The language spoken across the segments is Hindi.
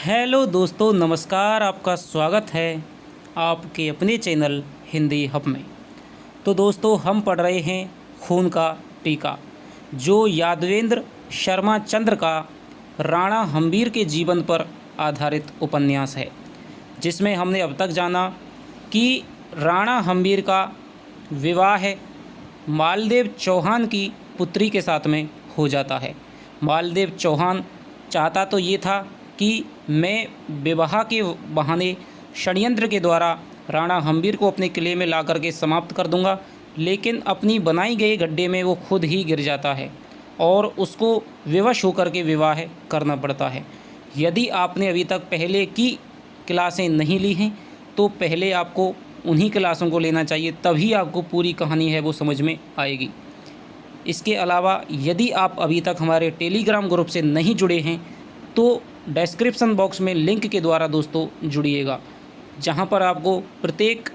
हेलो दोस्तों, नमस्कार। आपका स्वागत है आपके अपने चैनल हिंदी हब में। तो दोस्तों, हम पढ़ रहे हैं खून का टीका, जो यादवेंद्र शर्मा चंद्र का राणा हम्बीर के जीवन पर आधारित उपन्यास है, जिसमें हमने अब तक जाना कि राणा हम्बीर का विवाह मालदेव चौहान की पुत्री के साथ में हो जाता है। मालदेव चौहान चाहता तो ये था कि मैं विवाह के बहाने षड्यंत्र के द्वारा राणा हम्बीर को अपने किले में ला करके समाप्त कर दूंगा, लेकिन अपनी बनाई गई गड्ढे में वो खुद ही गिर जाता है और उसको विवश होकर के विवाह करना पड़ता है। यदि आपने अभी तक पहले की क्लासें नहीं ली हैं तो पहले आपको उन्हीं क्लासों को लेना चाहिए, तभी आपको पूरी कहानी है वो समझ में आएगी। इसके अलावा यदि आप अभी तक हमारे टेलीग्राम ग्रुप से नहीं जुड़े हैं तो डिस्क्रिप्शन बॉक्स में लिंक के द्वारा दोस्तों जुड़िएगा, जहां पर आपको प्रत्येक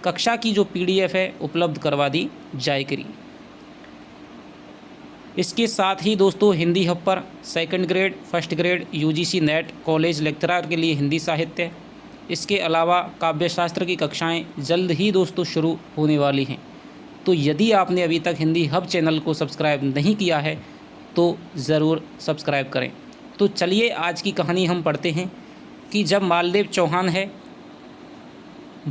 कक्षा की जो पीडीएफ है उपलब्ध करवा दी जाएगी। इसके साथ ही दोस्तों, हिंदी हब पर second grade, first grade, UGC net, college lecturer के लिए हिंदी साहित्य, इसके अलावा काव्यशास्त्र की कक्षाएं जल्द ही दोस्तों शुरू होने वाली हैं। तो यदि आपने अभी तक हिंदी हब चैनल को सब्सक्राइब नहीं किया है तो ज़रूर सब्सक्राइब करें। तो चलिए आज की कहानी हम पढ़ते हैं कि जब मालदेव चौहान है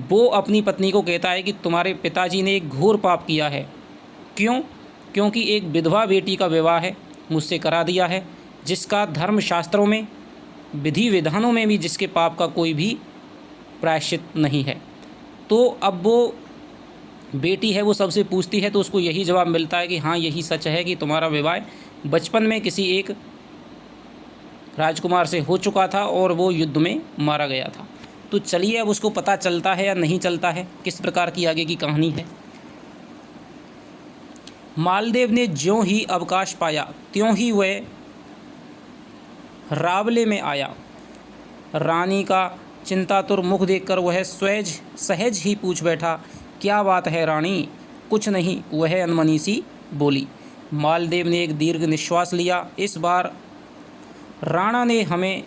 वो अपनी पत्नी को कहता है कि तुम्हारे पिताजी ने एक घोर पाप किया है। क्योंकि एक विधवा बेटी का विवाह है मुझसे करा दिया है, जिसका धर्मशास्त्रों में, विधि विधानों में भी जिसके पाप का कोई भी प्रायश्चित नहीं है। तो अब वो बेटी है वो सबसे पूछती है तो उसको यही जवाब मिलता है कि हाँ, यही सच है कि तुम्हारा विवाह बचपन में किसी एक राजकुमार से हो चुका था और वो युद्ध में मारा गया था। तो चलिए अब उसको पता चलता है या नहीं चलता है, किस प्रकार की आगे की कहानी है। मालदेव ने ज्यों ही अवकाश पाया त्यों ही वह रावले में आया। रानी का चिंतातुर मुख देखकर वह सहज ही पूछ बैठा, क्या बात है रानी? कुछ नहीं, वह अनमनी सी बोली। मालदेव ने एक दीर्घ निश्वास लिया। इस बार राणा ने हमें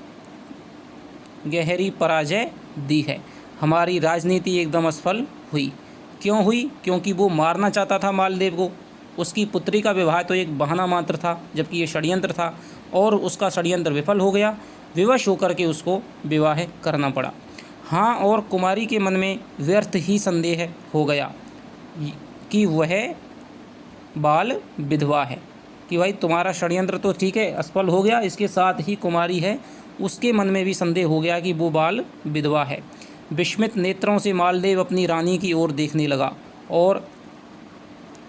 गहरी पराजय दी है। हमारी राजनीति एकदम असफल हुई। क्यों हुई? क्योंकि वो मारना चाहता था मालदेव को। उसकी पुत्री का विवाह तो एक बहाना मात्र था, जबकि ये षड्यंत्र था और उसका षड्यंत्र विफल हो गया। विवश होकर के उसको विवाह करना पड़ा। हाँ, और कुमारी के मन में व्यर्थ ही संदेह हो गया कि वह बाल विधवा है, कि भाई तुम्हारा षड्यंत्र तो ठीक है असफल हो गया, इसके साथ ही कुमारी है उसके मन में भी संदेह हो गया कि वो बाल विधवा है। विस्मित नेत्रों से मालदेव अपनी रानी की ओर देखने लगा और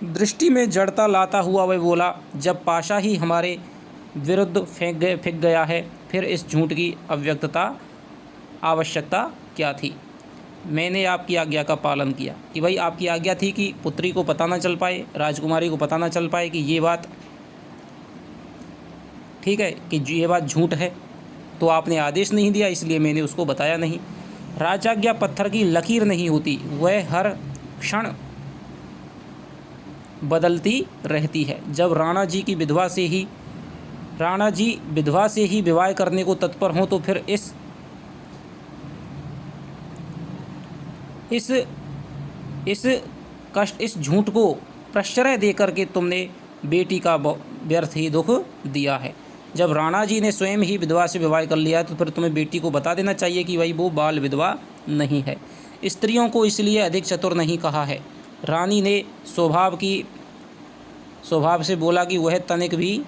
दृष्टि में जड़ता लाता हुआ वह बोला, जब पाशा ही हमारे विरुद्ध फेंक गया है, फिर इस झूठ की आवश्यकता क्या थी? मैंने आपकी आज्ञा का पालन किया। कि भाई आपकी आज्ञा थी कि पुत्री को पता ना चल पाए, राजकुमारी को पता ना चल पाए कि ये बात ठीक है, कि ये बात झूठ है, तो आपने आदेश नहीं दिया, इसलिए मैंने उसको बताया नहीं। राजाज्ञा पत्थर की लकीर नहीं होती, वह हर क्षण बदलती रहती है। जब राणा जी विधवा से ही विवाह करने को तत्पर हों तो फिर इस झूठ को प्रश्रय देकर के तुमने बेटी का व्यर्थ ही दुख दिया है। जब राणा जी ने स्वयं ही विधवा से विवाह कर लिया तो फिर तुम्हें बेटी को बता देना चाहिए कि भाई वो बाल विधवा नहीं है। स्त्रियों को इसलिए अधिक चतुर नहीं कहा है। रानी ने स्वभाव से बोला कि वह तनिक भी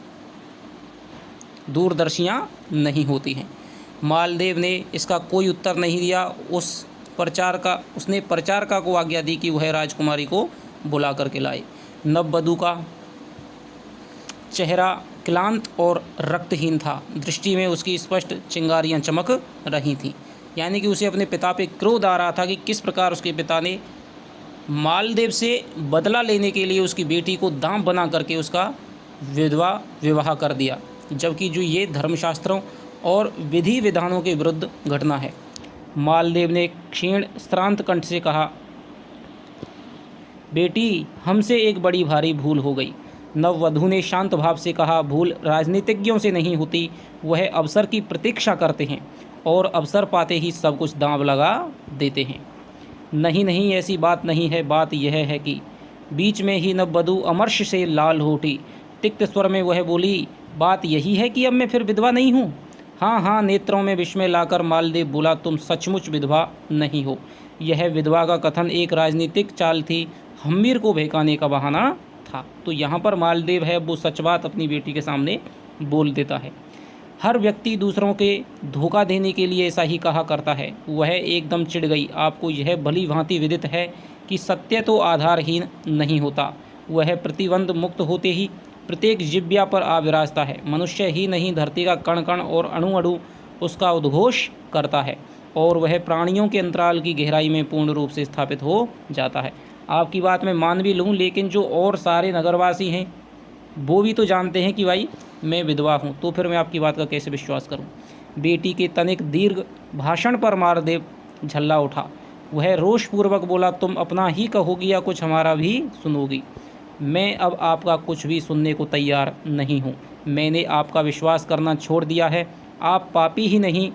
दूरदर्शियाँ नहीं होती हैं। मालदेव ने इसका कोई उत्तर नहीं दिया। उसने प्रचारका को आज्ञा दी कि वह राजकुमारी को बुला करके लाए। नववधू का चेहरा क्लांत और रक्तहीन था। दृष्टि में उसकी स्पष्ट चिंगारियां चमक रही थीं, यानी कि उसे अपने पिता पे क्रोध आ रहा था कि किस प्रकार उसके पिता ने मालदेव से बदला लेने के लिए उसकी बेटी को दांव बना करके उसका विधवा विवाह कर दिया, जबकि जो ये धर्मशास्त्रों और विधि विधानों के विरुद्ध घटना है। मालदेव ने क्षीण श्रांत कंठ से कहा, बेटी, हमसे एक बड़ी भारी भूल हो गई। नववधू ने शांत भाव से कहा, भूल राजनीतिज्ञों से नहीं होती, वह अवसर की प्रतीक्षा करते हैं और अवसर पाते ही सब कुछ दांव लगा देते हैं। नहीं नहीं, ऐसी बात नहीं है, बात यह है कि बीच में ही नववधू अमर्ष से लाल हो उठी। तिक्त स्वर में वह बोली, बात यही है कि अब मैं फिर विधवा नहीं हूँ। हाँ हाँ, नेत्रों में विस्मय लाकर मालदेव बोला, तुम सचमुच विधवा नहीं हो। यह विधवा का कथन एक राजनीतिक चाल थी, हम्मीर को बहकाने का बहाना था। तो यहाँ पर मालदेव है वो सच बात अपनी बेटी के सामने बोल देता है। हर व्यक्ति दूसरों के धोखा देने के लिए ऐसा ही कहा करता है। वह एकदम चिढ़ गई। आपको यह भली भांति विदित है कि सत्य तो आधारहीन नहीं होता, वह प्रतिबंध मुक्त होते ही प्रत्येक जिव्या पर आ विराजता है। मनुष्य ही नहीं, धरती का कण कण और अणु अणु उसका उद्घोष करता है और वह प्राणियों के अंतराल की गहराई में पूर्ण रूप से स्थापित हो जाता है। आपकी बात मैं मान भी लूँ, लेकिन जो और सारे नगरवासी हैं वो भी तो जानते हैं कि भाई मैं विधवा हूँ, तो फिर मैं आपकी बात का कैसे विश्वास करूँ। बेटी के तनिक दीर्घ भाषण पर मालदेव झल्ला उठा। वह रोषपूर्वक बोला, तुम अपना ही कहोगी या कुछ हमारा भी सुनोगी। मैं अब आपका कुछ भी सुनने को तैयार नहीं हूँ। मैंने आपका विश्वास करना छोड़ दिया है। आप पापी ही नहीं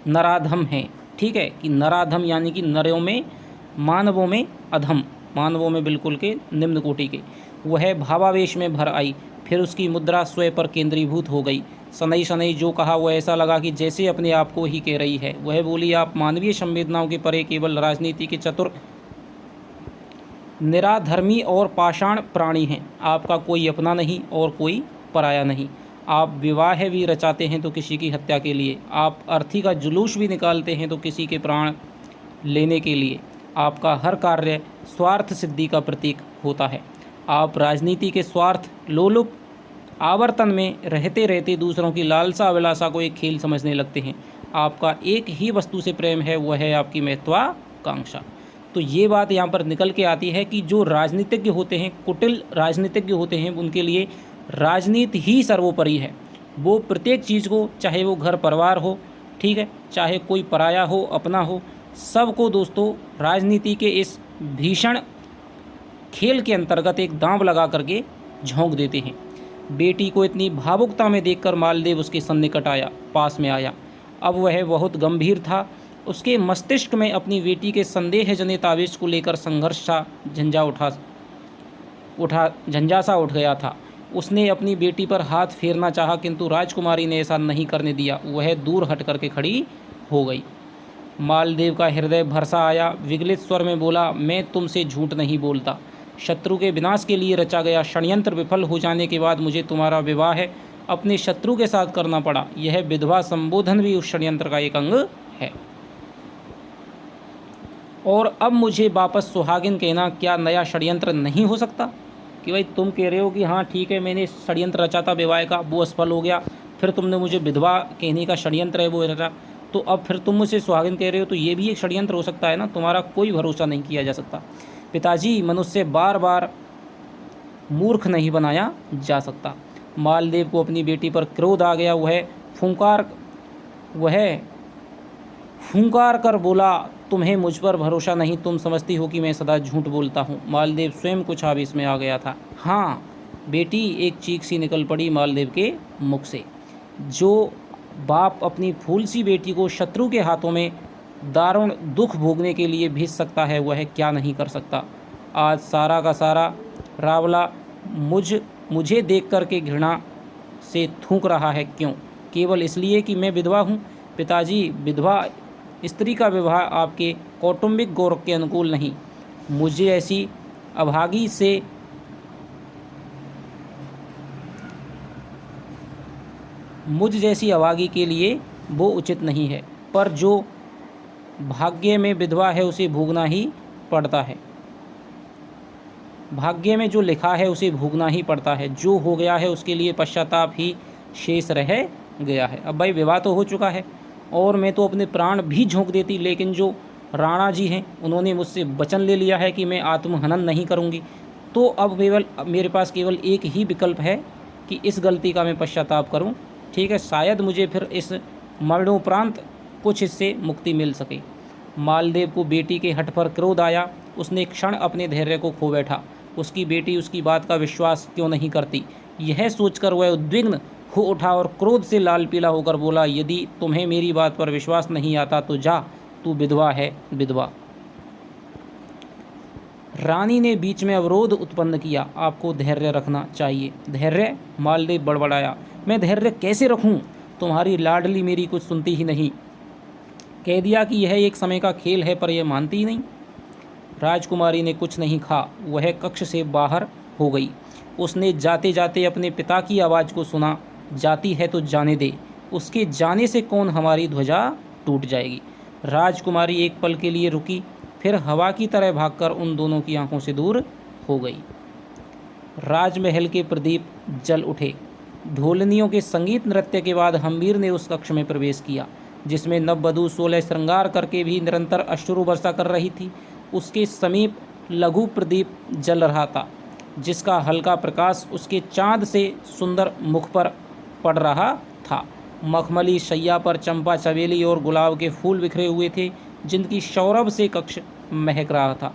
नराधम हैं। ठीक है, कि नराधम यानी कि नरों में, मानवों में अधम, मानवों में बिल्कुल के निम्न कोटि के। वह भावावेश में भर आई, फिर उसकी मुद्रा स्वयं पर केंद्रीभूत हो गई। सनई सनई जो कहा वह ऐसा लगा कि जैसे अपने आप को ही कह रही है। वह बोली, आप मानवीय संवेदनाओं के परे केवल राजनीति के चतुर निराधर्मी और पाषाण प्राणी हैं। आपका कोई अपना नहीं और कोई पराया नहीं। आप विवाह भी रचाते हैं तो किसी की हत्या के लिए, आप अर्थी का जुलूस भी निकालते हैं तो किसी के प्राण लेने के लिए। आपका हर कार्य स्वार्थ सिद्धि का प्रतीक होता है। आप राजनीति के स्वार्थ लोलुप आवर्तन में रहते रहते दूसरों की लालसा अभिलाषा को एक खेल समझने लगते हैं। आपका एक ही वस्तु से प्रेम है, वह है आपकी महत्वाकांक्षा। तो ये बात यहाँ पर निकल के आती है कि जो राजनीतिज्ञ होते हैं, कुटिल राजनीतिज्ञ होते हैं, उनके लिए राजनीति ही सर्वोपरि है। वो प्रत्येक चीज़ को, चाहे वो घर परिवार हो, ठीक है, चाहे कोई पराया हो, अपना हो, सबको दोस्तों राजनीति के इस भीषण खेल के अंतर्गत एक दांव लगा करके झोंक देते हैं। बेटी को इतनी भावुकता में देखकर मालदेव उसके सन्निकट आया, पास में आया। अब वह बहुत गंभीर था। उसके मस्तिष्क में अपनी बेटी के संदेह जनित आवेश को लेकर संघर्ष सा झंझा सा उठ गया था। उसने अपनी बेटी पर हाथ फेरना चाहा, किंतु राजकुमारी ने ऐसा नहीं करने दिया। वह दूर हट करके खड़ी हो गई। मालदेव का हृदय भरसा आया। विगलित स्वर में बोला, मैं तुमसे झूठ नहीं बोलता। शत्रु के विनाश के लिए रचा गया षड्यंत्र विफल हो जाने के बाद मुझे तुम्हारा विवाह अपने शत्रु के साथ करना पड़ा। यह विधवा संबोधन भी उस षड्यंत्र का एक अंग है। और अब मुझे वापस सुहागिन कहना क्या नया षड्यंत्र नहीं हो सकता? कि भाई तुम कह रहे हो कि हाँ ठीक है, मैंने षड्यंत्र रचा था विवाह का, वो असफल हो गया, फिर तुमने मुझे विधवा कहने का षड्यंत्र है वो रचा, तो अब फिर तुम मुझे सुहागिन कह रहे हो, तो ये भी एक षड्यंत्र हो सकता है ना। तुम्हारा कोई भरोसा नहीं किया जा सकता। पिताजी, मनुष्य बार बार मूर्ख नहीं बनाया जा सकता। मालदेव को अपनी बेटी पर क्रोध आ गया। वह फूंकार कर बोला, तुम्हें मुझ पर भरोसा नहीं, तुम समझती हो कि मैं सदा झूठ बोलता हूँ। मालदेव स्वयं कुछ आवेश में आ गया था। हाँ बेटी, एक चीख सी निकल पड़ी मालदेव के मुख से। जो बाप अपनी फूल सी बेटी को शत्रु के हाथों में दारुण दुख भोगने के लिए भेज सकता है, वह क्या नहीं कर सकता। आज सारा का सारा रावला मुझे देख कर के घृणा से थूक रहा है। क्यों? केवल इसलिए कि मैं विधवा हूँ। पिताजी, विधवा स्त्री का विवाह आपके कौटुंबिक गौरव के अनुकूल नहीं। मुझ जैसी अभागी के लिए वो उचित नहीं है, पर जो भाग्य में विधवा है उसे भोगना ही पड़ता है। भाग्य में जो लिखा है उसे भोगना ही पड़ता है। जो हो गया है उसके लिए पश्चाताप ही शेष रह गया है। अब भाई विवाह तो हो चुका है और मैं तो अपने प्राण भी झोंक देती, लेकिन जो राणा जी हैं उन्होंने मुझसे वचन ले लिया है कि मैं आत्महनन नहीं करूंगी। तो अब मेरे पास केवल एक ही विकल्प है कि इस गलती का मैं पश्चाताप करूं। ठीक है, शायद मुझे फिर इस मरणोपरांत कुछ इससे मुक्ति मिल सके। मालदेव को बेटी के हठ पर क्रोध आया। उसने क्षण अपने धैर्य को खो बैठा। उसकी बेटी उसकी बात का विश्वास क्यों नहीं करती, यह सोचकर वह उद्विग्न हो उठा और क्रोध से लाल पीला होकर बोला, यदि तुम्हें मेरी बात पर विश्वास नहीं आता तो जा, तू विधवा है, विधवा। रानी ने बीच में अवरोध उत्पन्न किया, आपको धैर्य रखना चाहिए। धैर्य? मालदेव बड़बड़ाया, मैं धैर्य कैसे रखूं? तुम्हारी लाडली मेरी कुछ सुनती ही नहीं। कह दिया कि यह एक समय का खेल है, पर यह मानती ही नहीं। राजकुमारी ने कुछ नहीं कहा, वह कक्ष से बाहर हो गई। उसने जाते जाते अपने पिता की आवाज़ को सुना, जाती है तो जाने दे, उसके जाने से कौन हमारी ध्वजा टूट जाएगी। राजकुमारी एक पल के लिए रुकी, फिर हवा की तरह भागकर उन दोनों की आंखों से दूर हो गई। राजमहल के प्रदीप जल उठे। ढोलनियों के संगीत नृत्य के बाद हम्मीर ने उस कक्ष में प्रवेश किया, जिसमें नववधू 16 श्रृंगार करके भी निरंतर अश्रु वर्षा कर रही थी। उसके समीप लघु प्रदीप जल रहा था, जिसका हल्का प्रकाश उसके चाँद से सुंदर मुख पर पड़ रहा था। मखमली शैया पर चंपा, चमेली और गुलाब के फूल बिखरे हुए थे, जिनकी सौरभ से कक्ष महक रहा था।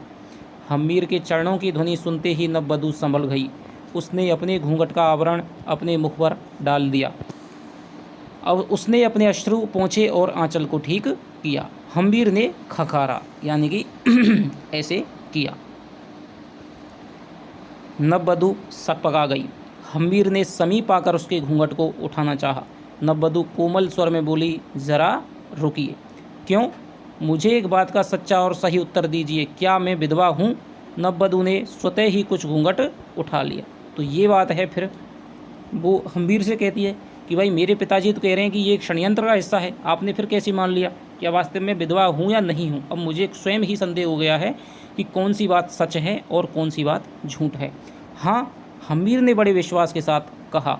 हम्मीर के चरणों की ध्वनि सुनते ही नववधू संभल गई। उसने अपने घूंघट का आवरण अपने मुख पर डाल दिया। अब उसने अपने अश्रु पोंछे और आंचल को ठीक किया। हम्मीर ने खखारा, यानी कि ऐसे किया। नववधू सकपका गई। हम्मीर ने समीप आकर उसके घूंघट को उठाना चाहा। नववधू कोमल स्वर में बोली, जरा रुकिए। क्यों? मुझे एक बात का सच्चा और सही उत्तर दीजिए, क्या मैं विधवा हूँ? नववधू ने स्वतः ही कुछ घूंघट उठा लिया। तो ये बात है। फिर वो हम्मीर से कहती है कि भाई मेरे पिताजी तो कह रहे हैं कि ये एक षड्यंत्र का हिस्सा है, आपने फिर कैसे मान लिया? क्या वास्तव में विधवा हूँ या नहीं हूँ? अब मुझे स्वयं ही संदेह हो गया है कि कौन सी बात सच है और कौन सी बात झूठ है। हाँ, हम्मीर ने बड़े विश्वास के साथ कहा।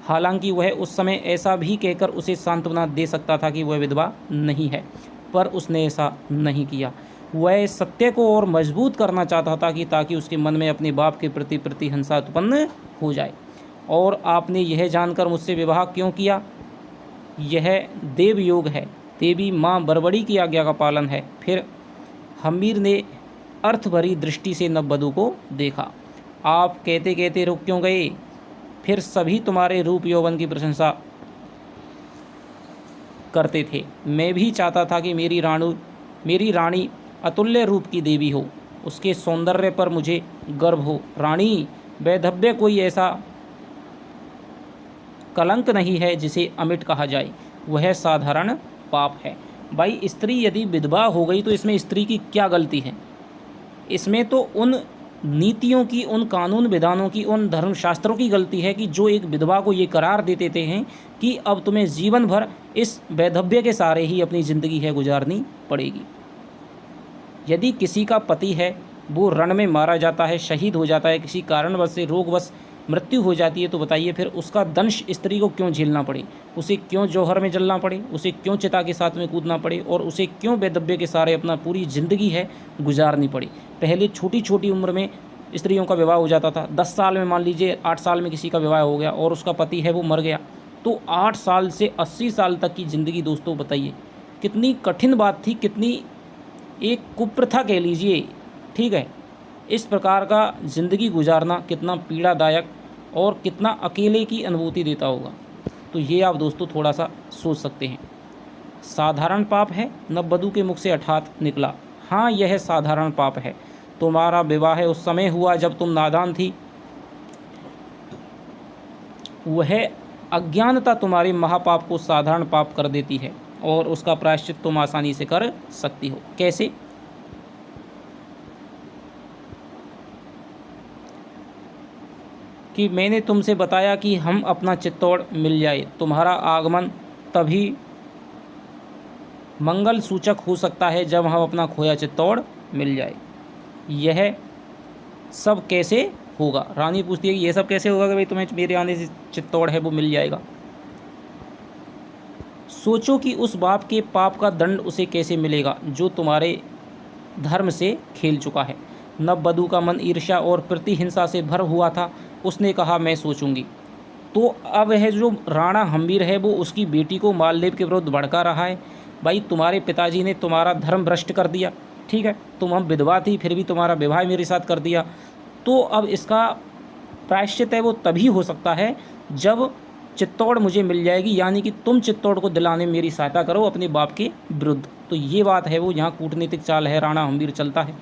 हालांकि वह उस समय ऐसा भी कहकर उसे सांत्वना दे सकता था कि वह विधवा नहीं है, पर उसने ऐसा नहीं किया। वह सत्य को और मजबूत करना चाहता था कि ताकि उसके मन में अपने बाप के प्रति प्रतिहिंसा उत्पन्न हो जाए। और आपने यह जानकर मुझसे विवाह क्यों किया? यह देव योग है, देवी माँ बरबड़ी की आज्ञा का पालन है। फिर हम्मीर ने अर्थ भरी दृष्टि से नववधू को देखा। आप कहते कहते रुक क्यों गए? फिर सभी तुम्हारे रूप यौवन की प्रशंसा करते थे। मैं भी चाहता था कि मेरी रानी अतुल्य रूप की देवी हो, उसके सौंदर्य पर मुझे गर्व हो। रानी, वैधव्य कोई ऐसा कलंक नहीं है जिसे अमिट कहा जाए, वह साधारण पाप है। भाई, स्त्री यदि विधवा हो गई तो इसमें स्त्री की क्या गलती है? इसमें तो उन नीतियों की, उन कानून विधानों की, उन धर्मशास्त्रों की गलती है कि जो एक विधवा को ये करार दे देते हैं कि अब तुम्हें जीवन भर इस वैधव्य के सहारे ही अपनी ज़िंदगी है गुजारनी पड़ेगी। यदि किसी का पति है, वो रण में मारा जाता है, शहीद हो जाता है, किसी कारणवश से रोगवश मृत्यु हो जाती है, तो बताइए फिर उसका दंश स्त्री को क्यों झेलना पड़े? उसे क्यों जौहर में जलना पड़े? उसे क्यों चिता के साथ में कूदना पड़े? और उसे क्यों वैधव्य के सहारे अपना पूरी ज़िंदगी है गुजारनी पड़े? पहले छोटी छोटी उम्र में स्त्रियों का विवाह हो जाता था। 10 साल में, मान लीजिए 8 साल में किसी का विवाह हो गया और उसका पति है वो मर गया, तो 8 साल से 80 साल तक की ज़िंदगी, दोस्तों बताइए कितनी कठिन बात थी, कितनी एक कुप्रथा कह लीजिए, ठीक है। इस प्रकार का ज़िंदगी गुजारना कितना पीड़ादायक और कितना अकेले की अनुभूति देता होगा, तो ये आप दोस्तों थोड़ा सा सोच सकते हैं। साधारण पाप है? नववधू के मुख से अर्थात निकला। हाँ, यह साधारण पाप है। तुम्हारा विवाह उस समय हुआ जब तुम नादान थी। वह अज्ञानता तुम्हारे महापाप को साधारण पाप कर देती है और उसका प्रायश्चित तुम आसानी से कर सकती हो। कैसे? कि मैंने तुमसे बताया कि हम अपना चित्तौड़ मिल जाए। तुम्हारा आगमन तभी मंगल सूचक हो सकता है जब हम अपना खोया चित्तौड़ मिल जाए। यह सब कैसे होगा? रानी पूछती है कि यह सब कैसे होगा कि भाई तुम्हें मेरे आने से चित्तौड़ है वो मिल जाएगा। सोचो कि उस बाप के पाप का दंड उसे कैसे मिलेगा जो तुम्हारे धर्म से खेल चुका है। नववधू का मन ईर्ष्या और प्रतिहिंसा से भर हुआ था। उसने कहा, मैं सोचूंगी। तो अब यह जो राणा हम्मीर है वो उसकी बेटी को मालदेव के विरुद्ध भड़का रहा है। भाई, तुम्हारे पिताजी ने तुम्हारा धर्म भ्रष्ट कर दिया, ठीक है, तुम हम विधवा थी फिर भी तुम्हारा विवाह मेरे साथ कर दिया। तो अब इसका प्रायश्चित है वो तभी हो सकता है जब चित्तौड़ मुझे मिल जाएगी, यानी कि तुम चित्तौड़ को दिलाने में मेरी सहायता करो अपने बाप के विरुद्ध। तो ये बात है, वो यहाँ कूटनीतिक चाल है, राणा हम्मीर चलता है।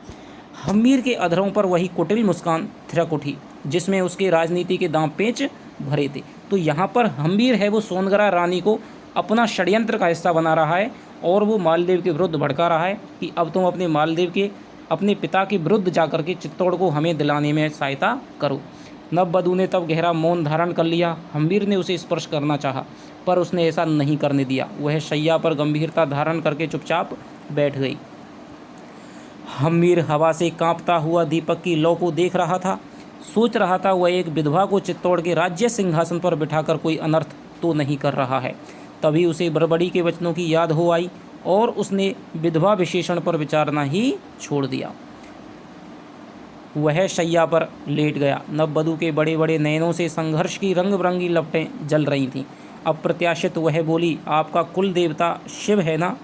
हम्मीर के अधरों पर वही कुटिल मुस्कान थिरक उठी जिसमें उसके राजनीति के दांव पेच भरे थे। तो यहाँ पर हम्मीर है वो सोनगरा रानी को अपना षड्यंत्र का हिस्सा बना रहा है और वो मालदेव के विरुद्ध भड़का रहा है कि अब तुम अपने मालदेव के अपने पिता के विरुद्ध जाकर के चित्तौड़ को हमें दिलाने में सहायता करो। नववधू ने तब गहरा मौन धारण कर लिया। हम्मीर ने उसे स्पर्श करना चाहा पर उसने ऐसा नहीं करने दिया। वह शैया पर गंभीरता धारण करके चुपचाप बैठ गई। हम्मीर हवा से कांपता हुआ दीपक की लौ को देख रहा था। सोच रहा था वह एक विधवा को चित्तौड़ के राज्य सिंहासन पर बिठाकर कोई अनर्थ तो नहीं कर रहा है। तभी उसे बड़बड़ी के वचनों की याद हो आई और उसने विधवा विशेषण पर विचारना ही छोड़ दिया। वह शैया पर लेट गया। नववधू के बड़े बड़े नयनों से संघर्ष की रंग बिरंगी लपटें जल रही थीं। अप्रत्याशित वह बोली, आपका कुल देवता शिव है ना?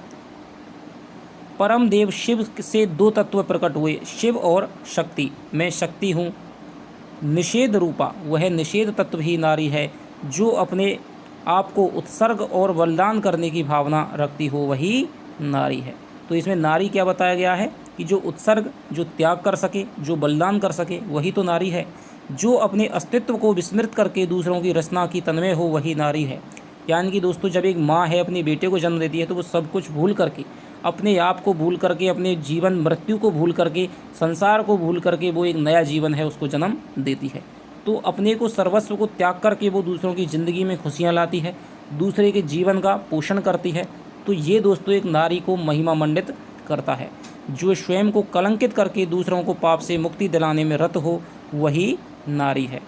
परम देव शिव से दो तत्व प्रकट हुए, शिव और शक्ति। मैं शक्ति हूँ निषेध रूपा, वह निषेध तत्व ही नारी है। जो अपने आप को उत्सर्ग और बलिदान करने की भावना रखती हो वही नारी है। तो इसमें नारी क्या बताया गया है कि जो उत्सर्ग, जो त्याग कर सके, जो बलिदान कर सके वही तो नारी है। जो अपने अस्तित्व को विस्मृत करके दूसरों की रचना की तन्मय हो वही नारी है। यानी कि दोस्तों, जब एक माँ है अपने बेटे को जन्म देती है तो वो सब कुछ भूल करके, अपने आप को भूल करके, अपने जीवन मृत्यु को भूल करके, संसार को भूल करके वो एक नया जीवन है उसको जन्म देती है। तो अपने को सर्वस्व को त्याग करके वो दूसरों की ज़िंदगी में खुशियाँ लाती है, दूसरे के जीवन का पोषण करती है। तो ये दोस्तों एक नारी को महिमा मंडित करता है। जो स्वयं को कलंकित करके दूसरों को पाप से मुक्ति दिलाने में रत हो वही नारी है।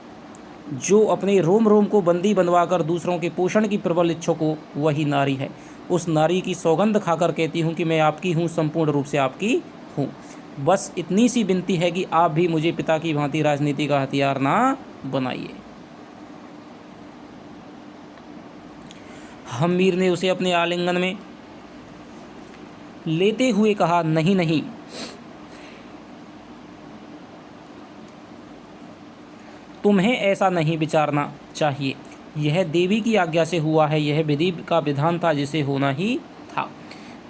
जो अपने रोम रोम को बंदी बनवाकर दूसरों के पोषण की प्रबल इच्छुक हो वही नारी है। उस नारी की सौगंध खाकर कहती हूँ कि मैं आपकी हूँ, संपूर्ण रूप से आपकी हूँ। बस इतनी सी विनती है कि आप भी मुझे पिता की भांति राजनीति का हथियार ना बनाइए। हम्मीर ने उसे अपने आलिंगन में लेते हुए कहा, नहीं नहीं, तुम्हें ऐसा नहीं विचारना चाहिए। यह देवी की आज्ञा से हुआ है, यह विधि का विधान था जिसे होना ही था।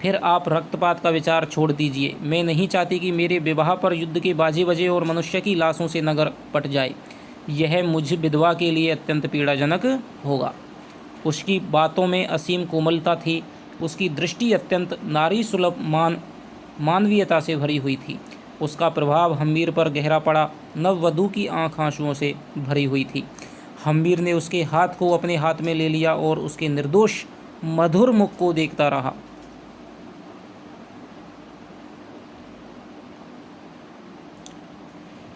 फिर आप रक्तपात का विचार छोड़ दीजिए। मैं नहीं चाहती कि मेरे विवाह पर युद्ध के बाजे बजे और मनुष्य की लाशों से नगर पट जाए। यह मुझ विधवा के लिए अत्यंत पीड़ाजनक होगा। उसकी बातों में असीम कोमलता थी। उसकी दृष्टि अत्यंत नारी सुलभ मानवीयता से भरी हुई थी। उसका प्रभाव हम्मीर पर गहरा पड़ा। नववधू की आंख आंसुओं से भरी हुई थी। हम्मीर ने उसके हाथ को अपने हाथ में ले लिया और उसके निर्दोष मधुर मुख को देखता रहा।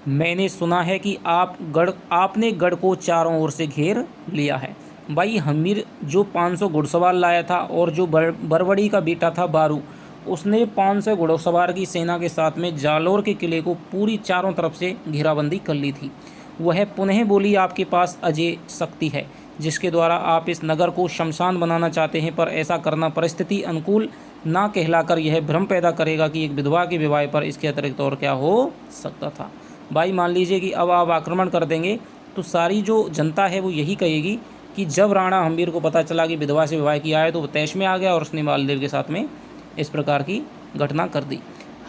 मैंने सुना है कि आपने गढ़ को चारों ओर से घेर लिया है। भाई हम्मीर जो 500 घुड़सवार लाया था और जो बरबड़ी का बेटा था बारू, उसने 500 घुड़सवार की सेना के साथ में जालोर के किले को पूरी चारों तरफ से घेराबंदी कर ली थी। वह पुनः बोली, आपके पास अजय शक्ति है जिसके द्वारा आप इस नगर को शमशान बनाना चाहते हैं, पर ऐसा करना परिस्थिति अनुकूल ना कहलाकर यह भ्रम पैदा करेगा कि एक विधवा के विवाह पर इसके अतिरिक्त और क्या हो सकता था। भाई मान लीजिए कि अब आप आक्रमण कर देंगे तो सारी जो जनता है वो यही कहेगी कि जब राणा हम्मीर को पता चला कि विधवा से विवाह किया है तो वो तैश में आ गया और उसने मालदेव के साथ में इस प्रकार की घटना कर दी।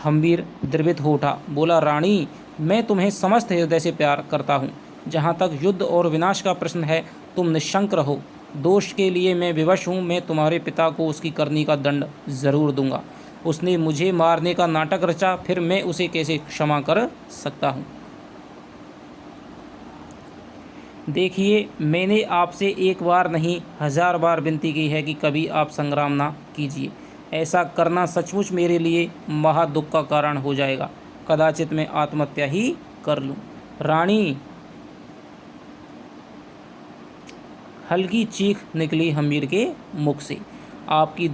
हम्मीर द्रवित हो उठा, बोला, रानी, मैं तुम्हें समस्त हृदय से प्यार करता हूँ। जहाँ तक युद्ध और विनाश का प्रश्न है तुम निशंक रहो। दोष के लिए मैं विवश हूँ। मैं तुम्हारे पिता को उसकी करनी का दंड ज़रूर दूंगा। उसने मुझे मारने का नाटक रचा, फिर मैं उसे कैसे क्षमा कर सकता हूँ। देखिए, मैंने आपसे एक बार नहीं 1000 बार विनती की है कि कभी आप संग्राम ना कीजिए। ऐसा करना सचमुच मेरे लिए महा दुख का कारण हो जाएगा। कदाचित मैं आत्महत्या ही कर लूं। रानी, हल्की चीख निकली हम्मीर के मुख से। आपकी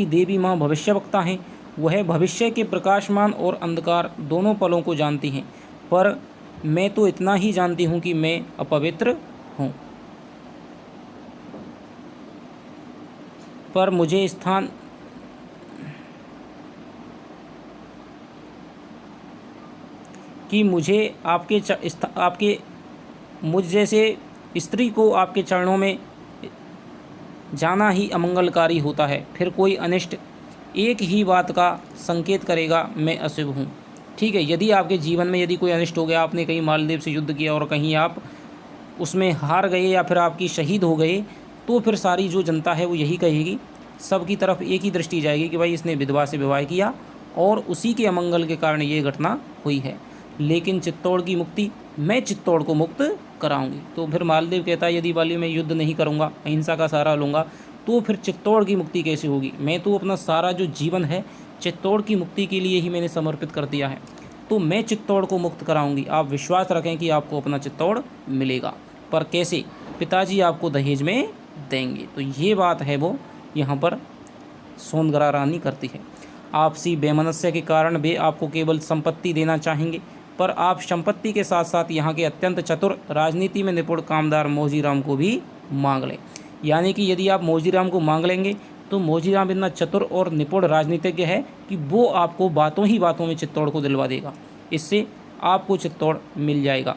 देवी माँ भविष्यवक्ता हैं। वह भविष्य के प्रकाशमान और अंधकार दोनों पलों को जानती हैं, पर मैं तो इतना ही जानती हूँ कि मैं अपवित्र हूँ। पर मुझे स्थान कि मुझे आपके मुझ जैसे स्त्री को आपके चरणों में जाना ही अमंगलकारी होता है। फिर कोई अनिष्ट एक ही बात का संकेत करेगा, मैं अशुभ हूँ। ठीक है, यदि आपके जीवन में यदि कोई अनिष्ट हो गया, आपने कहीं मालदेव से युद्ध किया और कहीं आप उसमें हार गए या फिर आपकी शहीद हो गए, तो फिर सारी जो जनता है वो यही कहेगी, सबकी तरफ एक ही दृष्टि जाएगी कि भाई इसने विधवा से विवाह किया और उसी के अमंगल के कारण ये घटना हुई है। लेकिन चित्तौड़ की मुक्ति, मैं चित्तौड़ को मुक्त कराऊंगी। तो फिर मालदेव कहता है, यदि वाली मैं युद्ध नहीं करूंगा, अहिंसा का सहारा लूँगा, तो फिर चित्तौड़ की मुक्ति कैसे होगी? मैं तो अपना सारा जो जीवन है चित्तौड़ की मुक्ति के लिए ही मैंने समर्पित कर दिया है, तो मैं चित्तौड़ को मुक्त कराऊंगी। आप विश्वास रखें कि आपको अपना चित्तौड़ मिलेगा। पर कैसे? पिताजी आपको दहेज में देंगे। तो ये बात है वो यहाँ पर सोनगरा रानी करती है। आपसी बेमनस्य के कारण वे आपको केवल संपत्ति देना चाहेंगे, पर आप संपत्ति के साथ साथ यहाँ के अत्यंत चतुर, राजनीति में निपुण कामदार मौजीराम को भी मांग लें। यानी कि यदि आप मौजीराम को मांग लेंगे तो मौजीराम इतना चतुर और निपुण राजनीतिज्ञ है कि वो आपको बातों ही बातों में चित्तौड़ को दिलवा देगा। इससे आपको चित्तौड़ मिल जाएगा।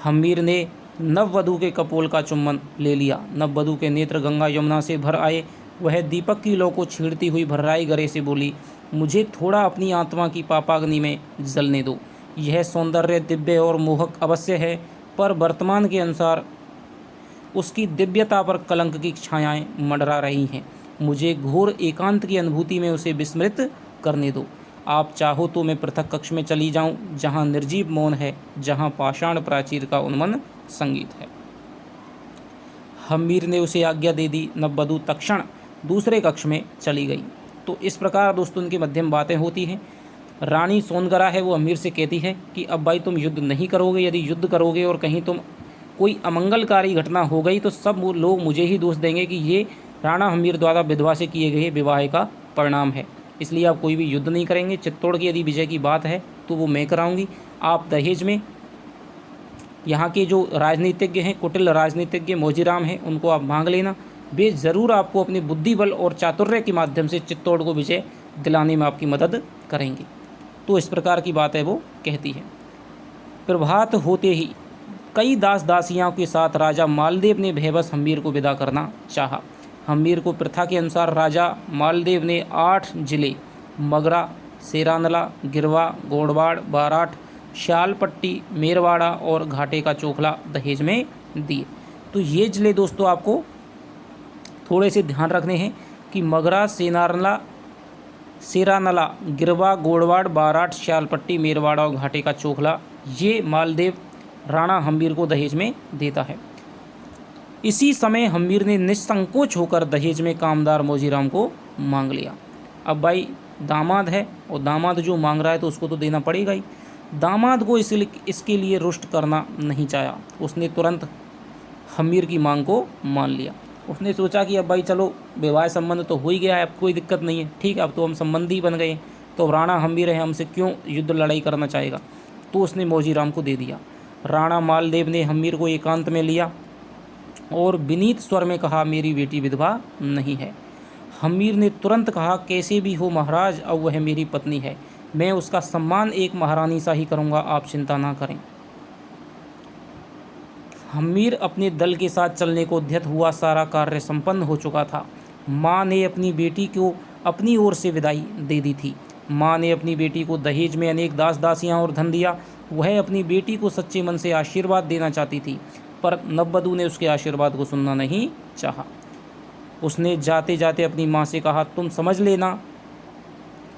हम्मीर ने नववधू के कपोल का चुम्बन ले लिया। नववधू के नेत्र गंगा यमुना से भर आए। वह दीपक की लौ को छेड़ती हुई भर्राई गले से बोली, मुझे थोड़ा अपनी आत्मा की पापाग्नि में जलने दो। यह सौंदर्य दिव्य और मोहक अवश्य है, पर वर्तमान के अनुसार उसकी दिव्यता पर कलंक की छायाएं मंडरा रही हैं। मुझे घोर एकांत की अनुभूति में उसे विस्मृत करने दो। आप चाहो तो मैं पृथक कक्ष में चली जाऊं, जहां निर्जीव मौन है, जहां पाषाण प्राचीर का उन्मन संगीत है। हम्मीर ने उसे आज्ञा दे दी। नववधू तत्क्षण दूसरे कक्ष में चली गई। तो इस प्रकार दोस्तों उनकी मध्यम बातें होती हैं। रानी सोनगरा है वो हम्मीर से कहती है कि अब भाई तुम युद्ध नहीं करोगे, यदि युद्ध करोगे और कहीं तुम कोई अमंगलकारी घटना हो गई तो सब लोग मुझे ही दोष देंगे कि ये राणा हम्मीर द्वारा विधवा से किए गए विवाह का परिणाम है। इसलिए आप कोई भी युद्ध नहीं करेंगे। चित्तौड़ की यदि विजय की बात है तो वो मैं कराऊंगी। आप दहेज में यहाँ के जो राजनीतिज्ञ हैं, कुटिल राजनीतिज्ञ मौजीराम हैं, उनको आप मांग लेना। वे ज़रूर आपको अपने बुद्धि बल और चातुर्य के माध्यम से चित्तौड़ को विजय दिलाने में आपकी मदद करेंगे। तो इस प्रकार की बात है वो कहती है। प्रभात होते ही कई दास दासियों के साथ राजा मालदेव ने भयवश हम्मीर को विदा करना चाहा। हम्मीर को प्रथा के अनुसार राजा मालदेव ने 8 जिले मगरा, सेरानला, गिरवा, गोड़वाड़, बाराठ, श्यालपट्टी, मेरवाड़ा और घाटे का चोखला दहेज में दिए। तो ये जिले दोस्तों आपको थोड़े से ध्यान रखने हैं कि मगरा, सेरानला, गिरवा, गोड़वाड़, बाराठ, श्यालपट्टी, मेरवाड़ा और घाटे का चोखला, ये मालदेव राणा हम्मीर को दहेज में देता है। इसी समय हम्मीर ने निसंकोच होकर दहेज में कामदार मौजीराम को मांग लिया। अब भाई दामाद है और दामाद जो मांग रहा है तो उसको तो देना पड़ेगा ही। दामाद को इसके लिए रुष्ट करना नहीं चाहा। उसने तुरंत हम्मीर की मांग को मान लिया। उसने सोचा कि अब भाई चलो विवाह संबंध तो हो ही गया है, अब कोई दिक्कत नहीं है, ठीक है, अब तो हम संबंधी बन गए, तो राणा हम्मीर है, हमसे क्यों युद्ध लड़ाई करना चाहेगा। तो उसने मौजीराम को दे दिया। राणा मालदेव ने हम्मीर को एकांत में लिया और विनीत स्वर में कहा, मेरी बेटी विधवा नहीं है। हम्मीर ने तुरंत कहा, कैसे भी हो महाराज, अब वह मेरी पत्नी है, मैं उसका सम्मान एक महारानी सा ही करूँगा, आप चिंता ना करें। हम्मीर अपने दल के साथ चलने को उद्यत हुआ। सारा कार्य संपन्न हो चुका था। माँ ने अपनी बेटी को अपनी ओर से विदाई दे दी थी। माँ ने अपनी बेटी को दहेज में अनेक दास दासियाँ और धन दिया। वह अपनी बेटी को सच्चे मन से आशीर्वाद देना चाहती थी, पर नववधू ने उसके आशीर्वाद को सुनना नहीं चाहा। उसने जाते जाते अपनी माँ से कहा, तुम समझ लेना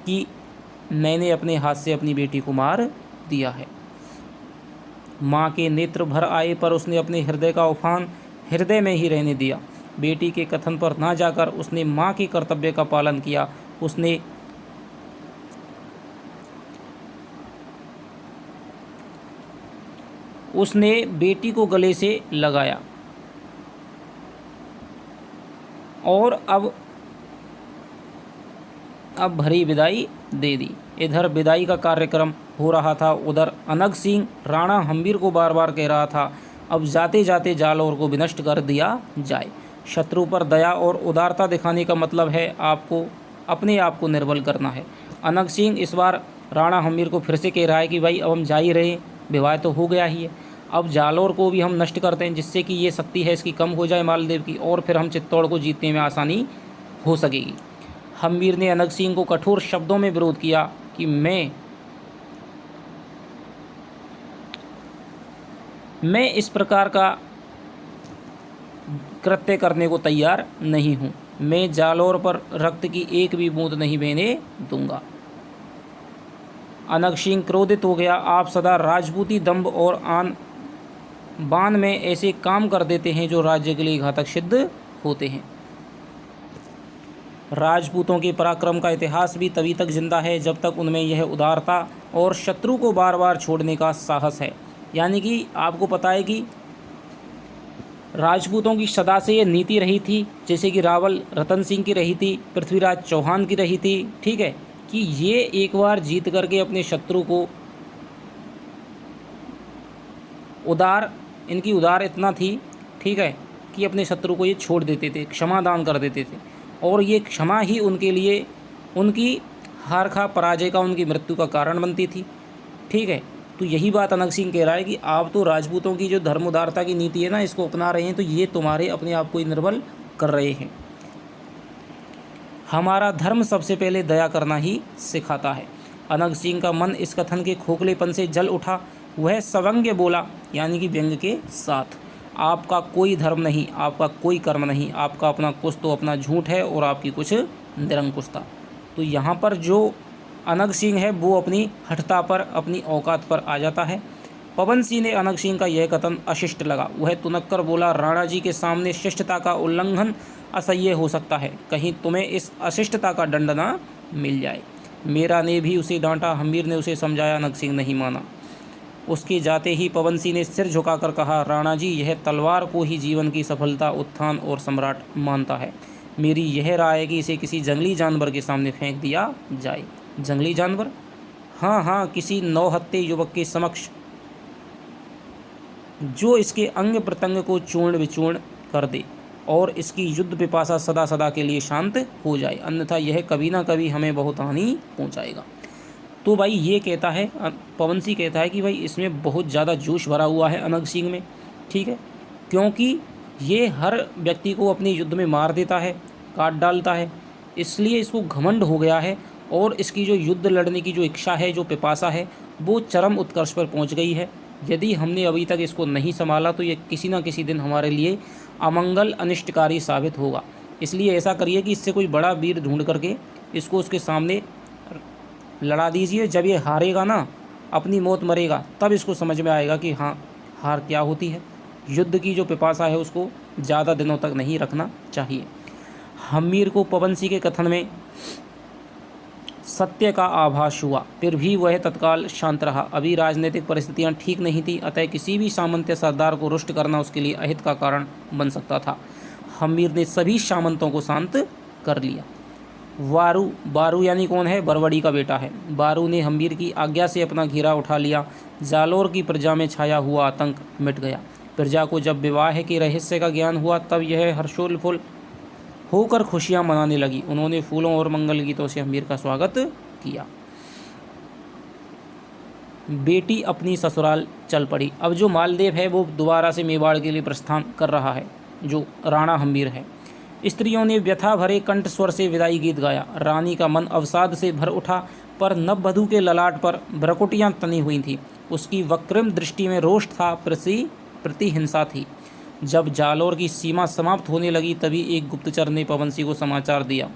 कि मैंने अपने हाथ से अपनी बेटी को मार दिया है। माँ के नेत्र भर आए, पर उसने अपने हृदय का उफान हृदय में ही रहने दिया। बेटी के कथन पर ना जाकर उसने माँ के कर्तव्य का पालन किया। उसने बेटी को गले से लगाया और अब भरी विदाई दे दी। इधर विदाई का कार्यक्रम हो रहा था, उधर अनग सिंह राणा हम्मीर को बार बार कह रहा था, अब जाते जाते जालौर को विनष्ट कर दिया जाए। शत्रु पर दया और उदारता दिखाने का मतलब है आपको अपने आप को निर्बल करना है। अनग सिंह इस बार राणा हम्मीर को फिर से कह रहा है कि भाई अब हम जा ही रहे, विवाह तो हो गया ही है। अब जालौर को भी हम नष्ट करते हैं जिससे कि ये शक्ति है इसकी कम हो जाए मालदेव की, और फिर हम चित्तौड़ को जीतने में आसानी हो सकेगी। हम्मीर ने अनंग सिंह को कठोर शब्दों में विरोध किया कि मैं इस प्रकार का कृत्य करने को तैयार नहीं हूँ। मैं जालौर पर रक्त की एक भी बूंद नहीं बहने दूंगा। अनंग सिंह क्रोधित हो गया। आप सदा राजपूती दंभ और आन बान में ऐसे काम कर देते हैं जो राज्य के लिए घातक सिद्ध होते हैं। राजपूतों के पराक्रम का इतिहास भी तभी तक जिंदा है जब तक उनमें यह उदारता और शत्रु को बार बार छोड़ने का साहस है। यानी कि आपको पता है कि राजपूतों की सदा से ये नीति रही थी, जैसे कि रावल रतन सिंह की रही थी, पृथ्वीराज चौहान की रही थी, ठीक है, कि ये एक बार जीत करके अपने शत्रु को इनकी उदार इतना थी, ठीक है, कि अपने शत्रु को ये छोड़ देते थे, क्षमा दान कर देते थे, और ये क्षमा ही उनके लिए उनकी हार खा पराजय का, उनकी मृत्यु का कारण बनती थी, ठीक है। तो यही बात अनंग सिंह कह रहा है कि आप तो राजपूतों की जो धर्म उदारता की नीति है ना, इसको अपना रहे हैं, तो ये तुम्हारे अपने आप को ही निर्बल कर रहे हैं। हमारा धर्म सबसे पहले दया करना ही सिखाता है। अनंग सिंह का मन इस कथन के खोखलेपन से जल उठा। वह सवंग्य बोला, यानी कि व्यंग के साथ, आपका कोई धर्म नहीं, आपका कोई कर्म नहीं, आपका अपना कुछ तो अपना झूठ है और आपकी कुछ निरंकुशता। तो यहाँ पर जो अनंग सिंह है वो अपनी हठता पर, अपनी औकात पर आ जाता है। पवन सिंह ने अनंग सिंह का यह कथन अशिष्ट लगा। वह तुनक कर बोला, राणा जी के सामने शिष्टता का उल्लंघन असह्य हो सकता है, कहीं तुम्हें इस अशिष्टता का दंड ना मिल जाए। मेरा ने भी उसे डांटा, हम्मीर ने उसे समझाया, अनंग सिंह नहीं माना। उसके जाते ही पवन सिंह ने सिर झुकाकर कहा, राणा जी, यह तलवार को ही जीवन की सफलता, उत्थान और सम्राट मानता है। मेरी यह राय है कि इसे किसी जंगली जानवर के सामने फेंक दिया जाए। जंगली जानवर? हाँ हाँ, किसी नौहत्ते युवक के समक्ष, जो इसके अंग प्रत्यंग को चूर्ण विचूर्ण कर दे और इसकी युद्ध पिपासा सदा सदा के लिए शांत हो जाए, अन्यथा यह कभी ना कभी हमें बहुत हानि पहुंचाएगा। तो भाई ये कहता है, पवन सिंह कहता है कि भाई इसमें बहुत ज़्यादा जोश भरा हुआ है अनंग सिंह में, ठीक है, क्योंकि ये हर व्यक्ति को अपने युद्ध में मार देता है, काट डालता है, इसलिए इसको घमंड हो गया है और इसकी जो युद्ध लड़ने की जो इच्छा है, जो पिपासा है, वो चरम उत्कर्ष पर पहुंच गई है। यदि हमने अभी तक इसको नहीं संभाला तो ये किसी न किसी दिन हमारे लिए अमंगल अनिष्टकारी साबित होगा। इसलिए ऐसा करिए कि इससे कोई बड़ा वीर ढूंढ करके इसको उसके सामने लड़ा दीजिए। जब ये हारेगा ना, अपनी मौत मरेगा, तब इसको समझ में आएगा कि हाँ, हार क्या होती है। युद्ध की जो पिपासा है उसको ज़्यादा दिनों तक नहीं रखना चाहिए। हम्मीर को पवन सिंह के कथन में सत्य का आभास हुआ, फिर भी वह तत्काल शांत रहा। अभी राजनीतिक परिस्थितियां ठीक नहीं थी, अतः किसी भी सामंत्य सरदार को रुष्ट करना उसके लिए अहित का कारण बन सकता था। हम्मीर ने सभी सामंतों को शांत कर लिया। बारू यानी कौन है? बरवड़ी का बेटा है। बारू ने हम्मीर की आज्ञा से अपना घेरा उठा लिया। जालौर की प्रजा में छाया हुआ आतंक मिट गया। प्रजा को जब विवाह के रहस्य का ज्ञान हुआ तब यह हर्षोल्लास होकर खुशियां मनाने लगी। उन्होंने फूलों और मंगल गीतों से हम्मीर का स्वागत किया। बेटी अपनी ससुराल चल पड़ी। अब जो मालदेव है वो दोबारा से मेवाड़ के लिए प्रस्थान कर रहा है, जो राणा हम्मीर है। स्त्रियों ने व्यथा भरे कंठ स्वर से विदाई गीत गाया। रानी का मन अवसाद से भर उठा, पर नववधू के ललाट पर भ्रकुटियां तनी हुई थीं। उसकी वक्रिम दृष्टि में रोष था, प्रतिहिंसा थी। जब जालौर की सीमा समाप्त होने लगी तभी एक गुप्तचर ने पवन सिंह को समाचार दिया।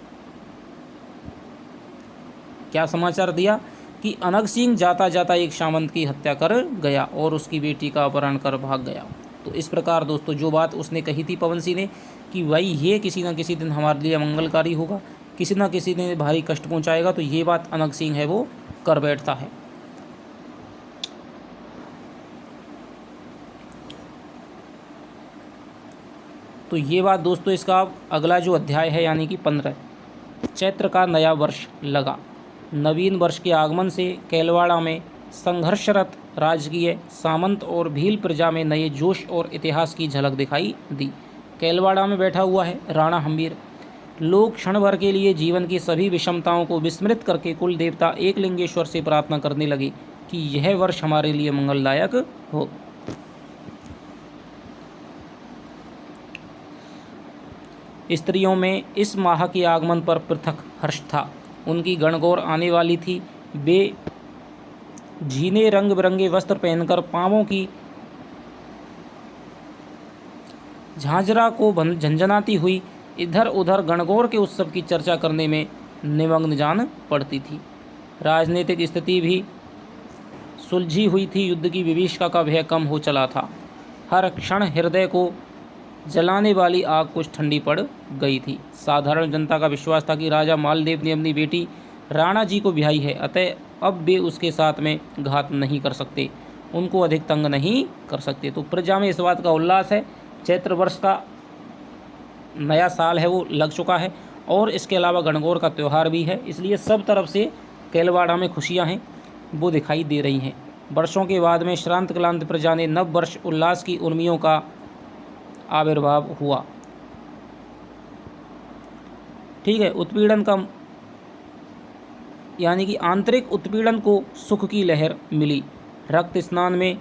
क्या समाचार दिया? कि अनंग सिंह जाता जाता एक सामंत की हत्या कर गया और उसकी बेटी का अपहरण कर भाग गया। तो इस प्रकार दोस्तों जो बात उसने कही थी पवन सिंह ने कि भाई ये किसी न किसी दिन हमारे लिए मंगलकारी होगा, किसी न किसी दिन भारी कष्ट पहुंचाएगा, तो ये बात अनंग सिंह है वो कर बैठता है। तो ये बात दोस्तों, इसका अगला जो अध्याय है यानी कि 15, चैत्र का नया वर्ष लगा। नवीन वर्ष के आगमन से कैलवाड़ा में संघर्षरत राजकीय सामंत और भील प्रजा में नए जोश और इतिहास की झलक दिखाई दी। कैलवाड़ा में बैठा हुआ है राणा हम्मीर। लोग क्षण भर के लिए जीवन की सभी विषमताओं को विस्मृत करके कुल देवता एकलिंगेश्वर से प्रार्थना करने लगे कि यह वर्ष हमारे लिए मंगलदायक हो। स्त्रियों में इस माह के आगमन पर पृथक हर्ष था। उनकी गणगौर आने वाली थी। वे झीने रंग बिरंगे वस्त्र पहनकर पाँवों की झांझरा को झंझनाती हुई इधर उधर गणगौर के उत्सव की चर्चा करने में निमग्न जान पड़ती थी। राजनीतिक स्थिति भी सुलझी हुई थी। युद्ध की विभीषिका का भय कम हो चला था। हर क्षण हृदय को जलाने वाली आग कुछ ठंडी पड़ गई थी। साधारण जनता का विश्वास था कि राजा मालदेव ने अपनी बेटी राणा जी को ब्याही है, अतः अब वे उसके साथ में घात नहीं कर सकते, उनको अधिक तंग नहीं कर सकते। तो प्रजा में इस बात का उल्लास है। चैत्र वर्ष का नया साल है वो लग चुका है और इसके अलावा गणगौर का त्यौहार भी है, इसलिए सब तरफ से केलवाड़ा में खुशियां हैं वो दिखाई दे रही हैं। वर्षों के बाद में श्रांत क्लांत प्रजा ने नव वर्ष उल्लास की उर्मियों का आविर्भाव हुआ। ठीक है, उत्पीड़न का यानी कि आंतरिक उत्पीड़न को सुख की लहर मिली। रक्त स्नान में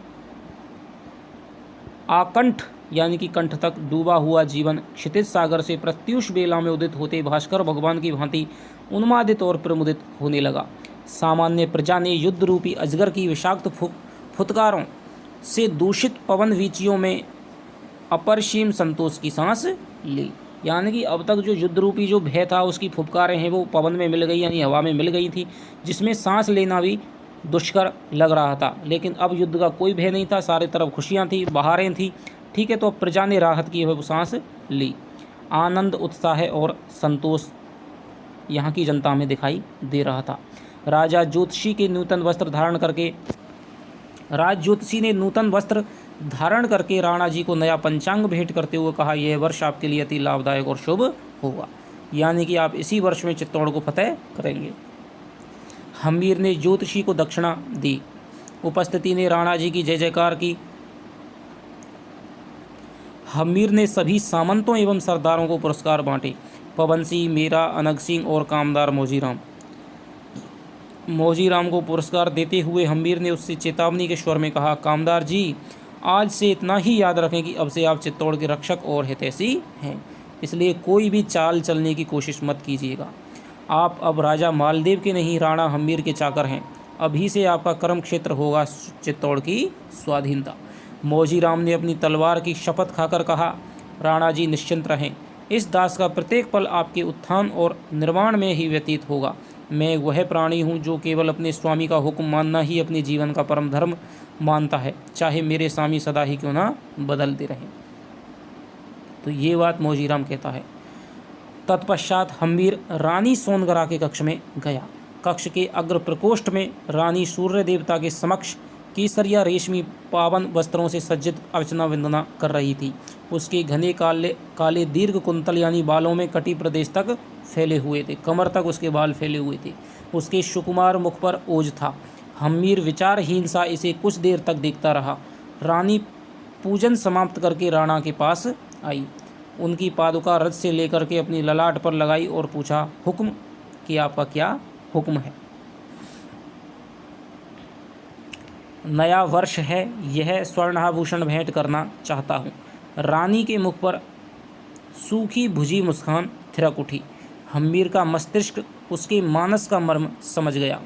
आकंठ यानी कि कंठ तक डूबा हुआ जीवन क्षितिज सागर से प्रत्यूष बेला में उदित होते भास्कर भगवान की भांति उन्मादित और प्रमुदित होने लगा। सामान्य प्रजा ने युद्ध रूपी अजगर की विषाक्त फुतकारों से दूषित पवन वीचियों में अपरिसीम संतोष की सांस ली। यानी कि अब तक जो युद्ध रूपी जो भय था उसकी फुफकारें हैं वो पवन में मिल गई, यानी हवा में मिल गई थी, जिसमें सांस लेना भी दुष्कर लग रहा था। लेकिन अब युद्ध का कोई भय नहीं था, सारे तरफ खुशियाँ थी, बहारें थी। ठीक है, तो अब प्रजा ने राहत की हुई सांस ली। आनंद, उत्साह और संतोष यहाँ की जनता में दिखाई दे रहा था। राजा ज्योतिषी ने नूतन वस्त्र धारण करके राणा जी को नया पंचांग भेंट करते हुए कहा, यह वर्ष आपके लिए अति लाभदायक और शुभ होगा, यानी कि आप इसी वर्ष में चित्तौड़ को फतेह करेंगे। हम्मीर ने ज्योतिषी को दक्षिणा दी। उपस्थिति ने राणा जी की जय जयकार की। हम्मीर ने सभी सामंतों एवं सरदारों को पुरस्कार बांटे। पवन सिंह, मीरा, अनग सिंह और कामदार मौजीराम को पुरस्कार देते हुए हम्मीर ने उससे चेतावनी के स्वर में कहा, कामदार जी, आज से इतना ही याद रखें कि अब से आप चित्तौड़ के रक्षक और हितैषी हैं, इसलिए कोई भी चाल चलने की कोशिश मत कीजिएगा। आप अब राजा मालदेव के नहीं, राणा हम्मीर के चाकर हैं। अभी से आपका कर्म क्षेत्र होगा चित्तौड़ की स्वाधीनता। मौजीराम ने अपनी तलवार की शपथ खाकर कहा, राणा जी निश्चिंत रहें, इस दास का प्रत्येक पल आपके उत्थान और निर्वाण में ही व्यतीत होगा। मैं वह प्राणी हूँ जो केवल अपने स्वामी का हुक्म मानना ही अपने जीवन का परम धर्म मानता है, चाहे मेरे स्वामी सदा ही क्यों ना बदलते रहें। तो ये बात मौजीराम कहता है। तत्पश्चात हम्मीर रानी सोनगरा के कक्ष में गया। कक्ष के अग्र प्रकोष्ठ में रानी सूर्य देवता के समक्ष केसरिया रेशमी पावन वस्त्रों से सज्जित अर्चना वंदना कर रही थी। उसके घने काले दीर्घ कुंतल यानी बालों में कटी प्रदेश तक फैले हुए थे, कमर तक उसके बाल फैले हुए थे। उसके सुकुमार मुख पर ओज था। हम्मीर विचारहीन सा इसे कुछ देर तक देखता रहा। रानी पूजन समाप्त करके राणा के पास आई। उनकी पादुका रथ से लेकर के अपनी ललाट पर लगाई और पूछा, हुक्म कि आपका क्या हुक्म है। नया वर्ष है, यह स्वर्णाभूषण भेंट करना चाहता हूँ। रानी के मुख पर सूखी भुजी मुस्कान थिरक उठी। हम्मीर का मस्तिष्क उसके मानस का मर्म समझ गया।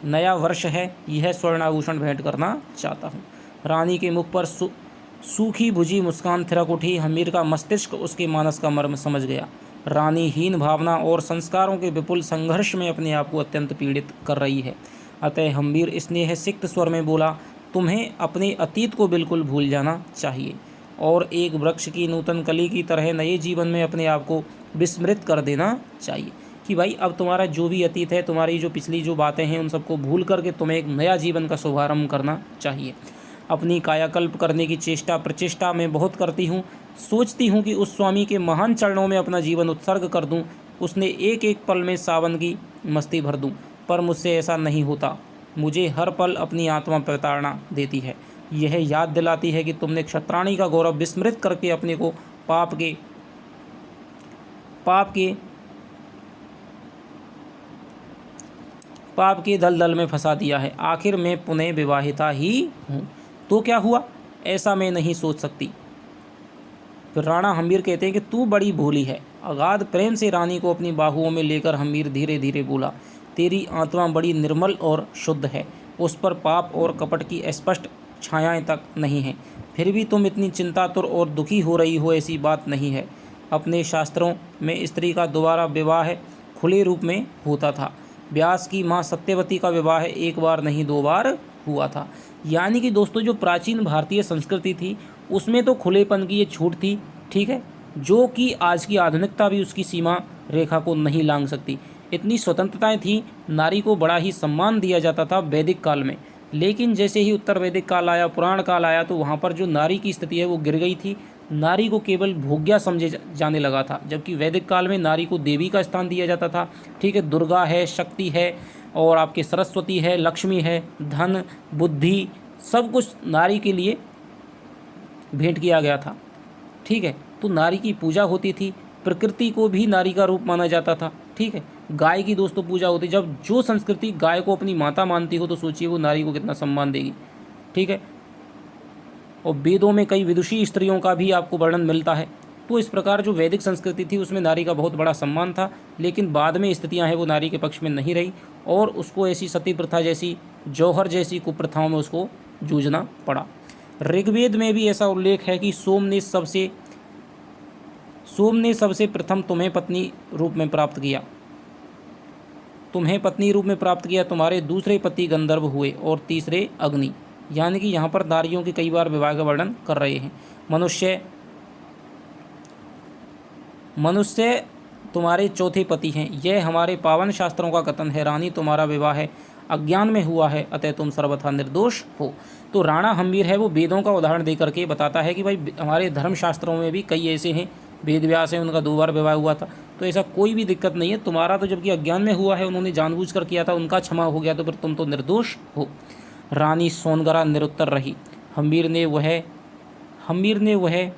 नया वर्ष है, यह स्वर्णाभूषण भेंट करना चाहता हूँ। रानी के मुख पर सूखी भुजी मुस्कान थिरक उठी। हम्मीर का मस्तिष्क उसके मानस का मर्म समझ गया। रानी हीन भावना और संस्कारों के विपुल संघर्ष में अपने आप को अत्यंत पीड़ित कर रही है। अतः हम्मीर स्नेह सिक्त स्वर में बोला, तुम्हें अपने अतीत को बिल्कुल भूल जाना चाहिए और एक वृक्ष की नूतन कली की तरह नए जीवन में अपने आप को विस्मृत कर देना चाहिए। कि भाई अब तुम्हारा जो भी अतीत है, तुम्हारी जो पिछली जो बातें हैं, उन सबको भूल करके तुम्हें एक नया जीवन का शुभारंभ करना चाहिए। अपनी कायाकल्प करने की चेष्टा प्रचेष्टा मैं बहुत करती हूँ। सोचती हूँ कि उस स्वामी के महान चरणों में अपना जीवन उत्सर्ग कर दूँ, उसने एक एक पल में सावन की मस्ती भर दूँ, पर मुझसे ऐसा नहीं होता। मुझे हर पल अपनी आत्मा प्रताड़ना देती है। यह याद दिलाती है कि तुमने क्षत्राणी का गौरव विस्मृत करके अपने को पाप के दलदल में फंसा दिया है। आखिर मैं पुनः विवाहिता ही हूँ, तो क्या हुआ, ऐसा मैं नहीं सोच सकती। फिर राणा हम्मीर कहते हैं कि तू बड़ी भोली है। अगाध प्रेम से रानी को अपनी बाहुओं में लेकर हम्मीर धीरे धीरे बोला, तेरी आत्मा बड़ी निर्मल और शुद्ध है, उस पर पाप और कपट की स्पष्ट छायाएं तक नहीं हैं, फिर भी तुम इतनी चिंतातुर और दुखी हो रही हो, ऐसी बात नहीं है। अपने शास्त्रों में स्त्री का दोबारा विवाह खुले रूप में होता था। व्यास की माँ सत्यवती का विवाह एक बार नहीं 2 बार हुआ था। यानी कि दोस्तों जो प्राचीन भारतीय संस्कृति थी उसमें तो खुलेपन की ये छूट थी, ठीक है, जो कि आज की आधुनिकता भी उसकी सीमा रेखा को नहीं लांघ सकती। इतनी स्वतंत्रताएं थी, नारी को बड़ा ही सम्मान दिया जाता था वैदिक काल में। लेकिन जैसे ही उत्तर वैदिक काल आया, पुराण काल आया, तो वहाँ पर जो नारी की स्थिति है वो गिर गई थी। नारी को केवल भोग्या समझे जाने लगा था, जबकि वैदिक काल में नारी को देवी का स्थान दिया जाता था, ठीक है। दुर्गा है, शक्ति है, और आपके सरस्वती है, लक्ष्मी है, धन, बुद्धि, सब कुछ नारी के लिए भेंट किया गया था, ठीक है। तो नारी की पूजा होती थी, प्रकृति को भी नारी का रूप माना जाता था, ठीक है। गाय की दोस्तों पूजा होती, जब जो संस्कृति गाय को अपनी माता मानती हो तो सोचिए वो नारी को कितना सम्मान देगी, ठीक है। और वेदों में कई विदुषी स्त्रियों का भी आपको वर्णन मिलता है। तो इस प्रकार जो वैदिक संस्कृति थी उसमें नारी का बहुत बड़ा सम्मान था, लेकिन बाद में स्थितियां हैं वो नारी के पक्ष में नहीं रही और उसको ऐसी सती प्रथा जैसी, जौहर जैसी कुप्रथाओं में उसको जूझना पड़ा। ऋग्वेद में भी ऐसा उल्लेख है कि सोम ने सबसे प्रथम तुम्हें पत्नी रूप में प्राप्त किया, तुम्हारे दूसरे पति गंधर्व हुए और तीसरे अग्नि। यानी कि यहाँ पर नारियों के कई बार विवाह का वर्णन कर रहे हैं। मनुष्य तुम्हारे चौथे पति हैं, यह हमारे पावन शास्त्रों का कथन है। रानी तुम्हारा विवाह है अज्ञान में हुआ है, अतः तुम सर्वथा निर्दोष हो। तो राणा हम्मीर है वो वेदों का उदाहरण दे करके बताता है कि भाई हमारे धर्मशास्त्रों में भी कई ऐसे हैं, वेद व्यास हैं, उनका 2 बार विवाह हुआ था, तो ऐसा कोई भी दिक्कत नहीं है। तुम्हारा तो जबकि अज्ञान में हुआ है, उन्होंने जानबूझकर किया था, उनका क्षमा हो गया, तो फिर तुम तो निर्दोष हो। रानी सोनगरा निरुत्तर रही। हम्मीर ने वह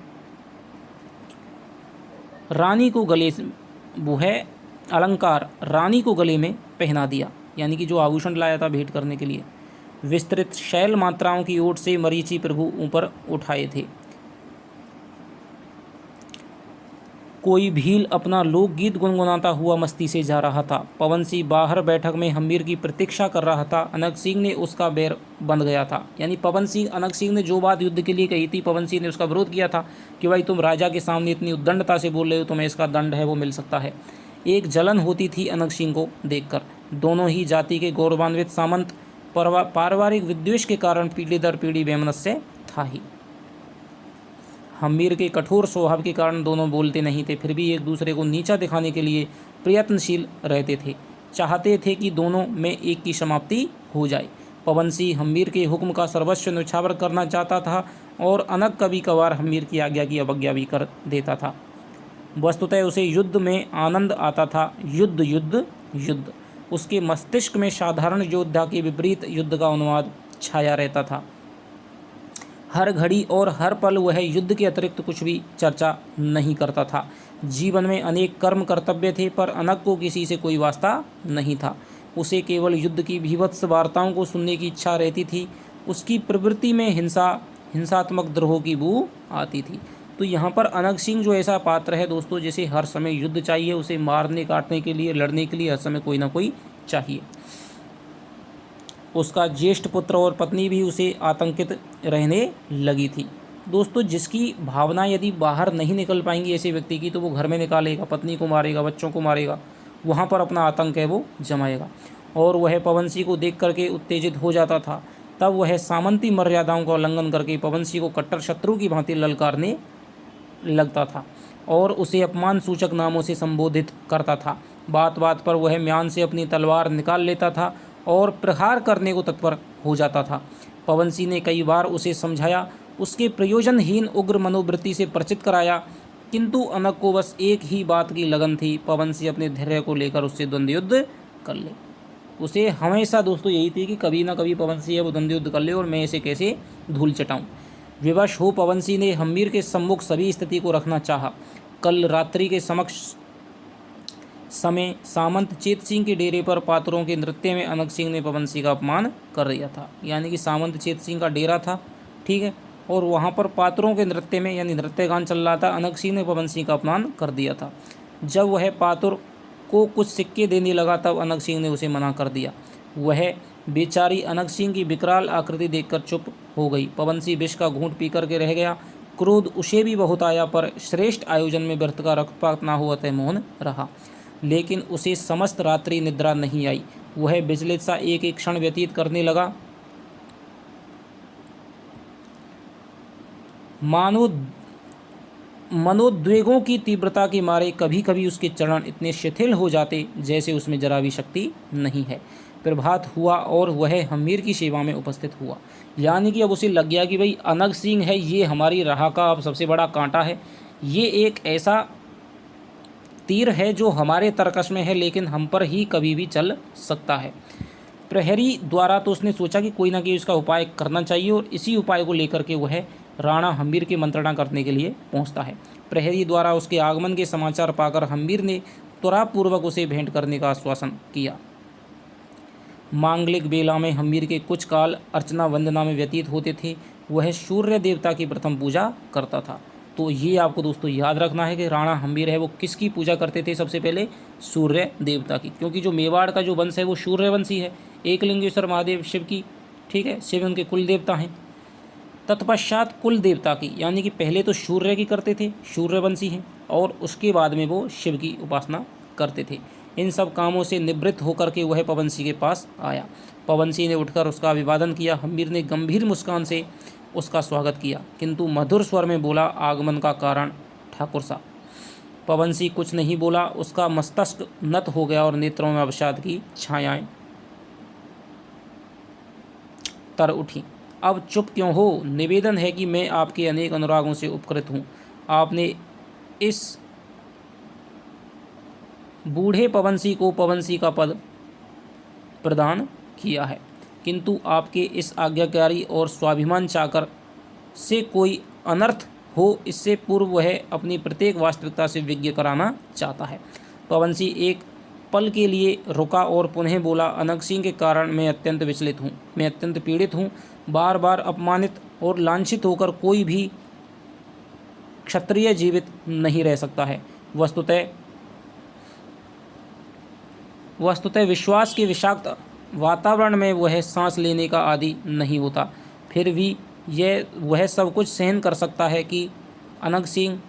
रानी को गले वो है अलंकार रानी को गले में पहना दिया, यानी कि जो आभूषण लाया था भेंट करने के लिए। विस्तृत शैल मात्राओं की ओट से मरीचि प्रभु ऊपर उठाए थे। कोई भील अपना लोकगीत गुनगुनाता हुआ मस्ती से जा रहा था। पवन सिंह बाहर बैठक में हम्मीर की प्रतीक्षा कर रहा था। अनंग सिंह ने उसका बैर बंध गया था। यानी अनंग सिंह ने जो बात युद्ध के लिए कही थी, पवन सिंह ने उसका विरोध किया था कि भाई तुम राजा के सामने इतनी उद्दंडता से बोल रहे हो, तुम्हें इसका दंड है वो मिल सकता है। एक जलन होती थी अनंग सिंह को देखकर। दोनों ही जाति के गौरवान्वित सामंत पारिवारिक विद्वेष के कारण पीढ़ी दर पीढ़ी वैमनस्य था ही। हम्मीर के कठोर स्वभाव के कारण दोनों बोलते नहीं थे, फिर भी एक दूसरे को नीचा दिखाने के लिए प्रयत्नशील रहते थे। चाहते थे कि दोनों में एक की समाप्ति हो जाए। पवन सिंह हम्मीर के हुक्म का सर्वस्व न्यौछावर करना चाहता था और अनग कभी कभार हम्मीर की आज्ञा की अवज्ञा भी कर देता था। वस्तुतः उसे युद्ध में आनंद आता था। युद्ध उसके मस्तिष्क में साधारण योद्धा के विपरीत युद्ध का उन्माद छाया रहता था। हर घड़ी और हर पल वह युद्ध के अतिरिक्त कुछ भी चर्चा नहीं करता था। जीवन में अनेक कर्म कर्तव्य थे, पर अनग को किसी से कोई वास्ता नहीं था। उसे केवल युद्ध की भीभत्स वार्ताओं को सुनने की इच्छा रहती थी। उसकी प्रवृत्ति में हिंसात्मक द्रोह की बू आती थी। तो यहाँ पर अनग सिंह जो ऐसा पात्र है दोस्तों, जैसे हर समय युद्ध चाहिए, उसे मारने काटने के लिए, लड़ने के लिए हर समय कोई ना कोई चाहिए। उसका ज्येष्ठ पुत्र और पत्नी भी उसे आतंकित रहने लगी थी। दोस्तों जिसकी भावना यदि बाहर नहीं निकल पाएंगी ऐसे व्यक्ति की, तो वो घर में निकालेगा, पत्नी को मारेगा, बच्चों को मारेगा, वहाँ पर अपना आतंक है वो जमाएगा। और वह पवन सिंह को देख करके उत्तेजित हो जाता था। तब वह सामंती मर्यादाओं का उल्लंघन करके पवन सिंह को कट्टर शत्रु की भांति ललकारने लगता था और उसे अपमान सूचक नामों से संबोधित करता था। बात बात पर वह म्यान से अपनी तलवार निकाल लेता था और प्रहार करने को तत्पर हो जाता था। पवन सिंह ने कई बार उसे समझाया, उसके प्रयोजनहीन उग्र मनोवृत्ति से परिचित कराया, किंतु अनग को बस एक ही बात की लगन थी, पवन सिंह अपने धैर्य को लेकर उससे द्वंद्व युद्ध कर ले। उसे हमेशा दोस्तों यही थी कि कभी ना कभी पवन सिंह वो द्वंद्व युद्ध कर ले और मैं इसे कैसे धूल चटाऊँ। विवश हो पवन सिंह ने हम्मीर के सम्मुख सभी स्थिति को रखना चाहा। कल रात्रि के समय सामंत चेत सिंह के डेरे पर पात्रों के नृत्य में अनग सिंह ने पवन सिंह का अपमान कर दिया था। यानी कि सामंत चेत सिंह का डेरा था, ठीक है, और वहाँ पर पात्रों के नृत्य में यानी नृत्य गान चल रहा था। अनंग सिंह ने पवन सिंह का अपमान कर दिया था। जब वह पात्र को कुछ सिक्के देने लगा तब अनंग सिंह ने उसे मना कर दिया। वह बेचारी अनंग सिंह की विकराल आकृति देखकर चुप हो गई। पवन सिंह विष का घूंट पी करके रह गया। क्रोध उसे भी बहुत आया, पर श्रेष्ठ आयोजन में व्यर्थ का रक्तपात ना हुआ, अतः मौन रहा। लेकिन उसे समस्त रात्रि निद्रा नहीं आई। वह विचलित सा एक एक क्षण व्यतीत करने लगा, मानो मनोद्वेगों की तीव्रता के मारे कभी कभी उसके चरण इतने शिथिल हो जाते जैसे उसमें जरा भी शक्ति नहीं है। प्रभात हुआ और वह हमीर की सेवा में उपस्थित हुआ। यानी कि अब उसे लग गया कि भाई अनंग सिंह है, ये हमारी राह का अब सबसे बड़ा कांटा है। ये एक ऐसा तीर है जो हमारे तरकश में है, लेकिन हम पर ही कभी भी चल सकता है। प्रहरी द्वारा तो उसने सोचा कि कोई ना कोई इसका उपाय करना चाहिए, और इसी उपाय को लेकर के वह राणा हम्मीर की मंत्रणा करने के लिए पहुंचता है। प्रहरी द्वारा उसके आगमन के समाचार पाकर हम्मीर ने त्वरापूर्वक उसे भेंट करने का आश्वासन किया। मांगलिक बेला में हम्मीर के कुछ काल अर्चना वंदना में व्यतीत होते थे। वह सूर्य देवता की प्रथम पूजा करता था। तो ये आपको दोस्तों याद रखना है कि राणा हम्मीर है वो किसकी पूजा करते थे? सबसे पहले सूर्य देवता की, क्योंकि जो मेवाड़ का जो वंश है वो सूर्यवंशी है। एकलिंगेश्वर महादेव शिव की, ठीक है, शिव उनके कुल देवता हैं। तत्पश्चात कुल देवता की, यानी कि पहले तो सूर्य की करते थे, सूर्यवंशी हैं, और उसके बाद में वो शिव की उपासना करते थे। इन सब कामों से निवृत्त होकर के वह पवन सिंह के पास आया। पवन सिंह ने उठकर उसका अभिवादन किया। हम्मीर ने गंभीर मुस्कान से उसका स्वागत किया, किंतु मधुर स्वर में बोला, आगमन का कारण ठाकुर साहब। पवन सिंह कुछ नहीं बोला। उसका मस्तिष्क नत हो गया और नेत्रों में अवसाद की छायाएं तर उठी। अब चुप क्यों हो? निवेदन है कि मैं आपके अनेक अनुरागों से उपकृत हूँ। आपने इस बूढ़े पवन सिंह को पवन सिंह का पद प्रदान किया है, किंतु आपके इस आज्ञाकारी और स्वाभिमान चाकर से कोई अनर्थ हो, इससे पूर्व वह अपनी प्रत्येक वास्तविकता से विज्ञ कराना चाहता है। पवन सिंह एक पल के लिए रुका और पुनः बोला, अनंग सिंह के कारण मैं अत्यंत विचलित हूँ, मैं अत्यंत पीड़ित हूँ। बार बार अपमानित और लांछित होकर कोई भी क्षत्रिय जीवित नहीं रह सकता है। वस्तुतः विश्वास के विषाक्त वातावरण में वह सांस लेने का आदि नहीं होता। फिर भी वह सब कुछ सहन कर सकता है कि अनंग सिंह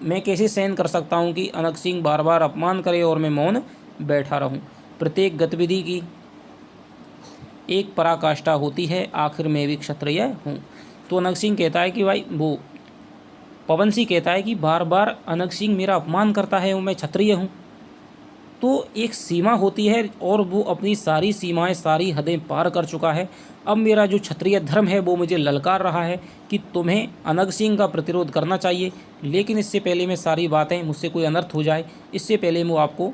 मैं कैसे सहन कर सकता हूँ कि अनंग सिंह बार बार अपमान करे और मैं मौन बैठा रहूँ। प्रत्येक गतिविधि की एक पराकाष्ठा होती है, आखिर मैं भी क्षत्रिय हूँ। तो अनंग सिंह कहता है कि भाई वो पवन सिंह कहता है कि बार बार अनंग सिंह मेरा अपमान करता है और मैं क्षत्रिय हूँ। तो एक सीमा होती है और वो अपनी सारी सीमाएं, सारी हदें पार कर चुका है। अब मेरा जो क्षत्रिय धर्म है वो मुझे ललकार रहा है कि तुम्हें अनंग सिंह का प्रतिरोध करना चाहिए, लेकिन इससे पहले मैं सारी बातें, मुझसे कोई अनर्थ हो जाए, इससे पहले मैं आपको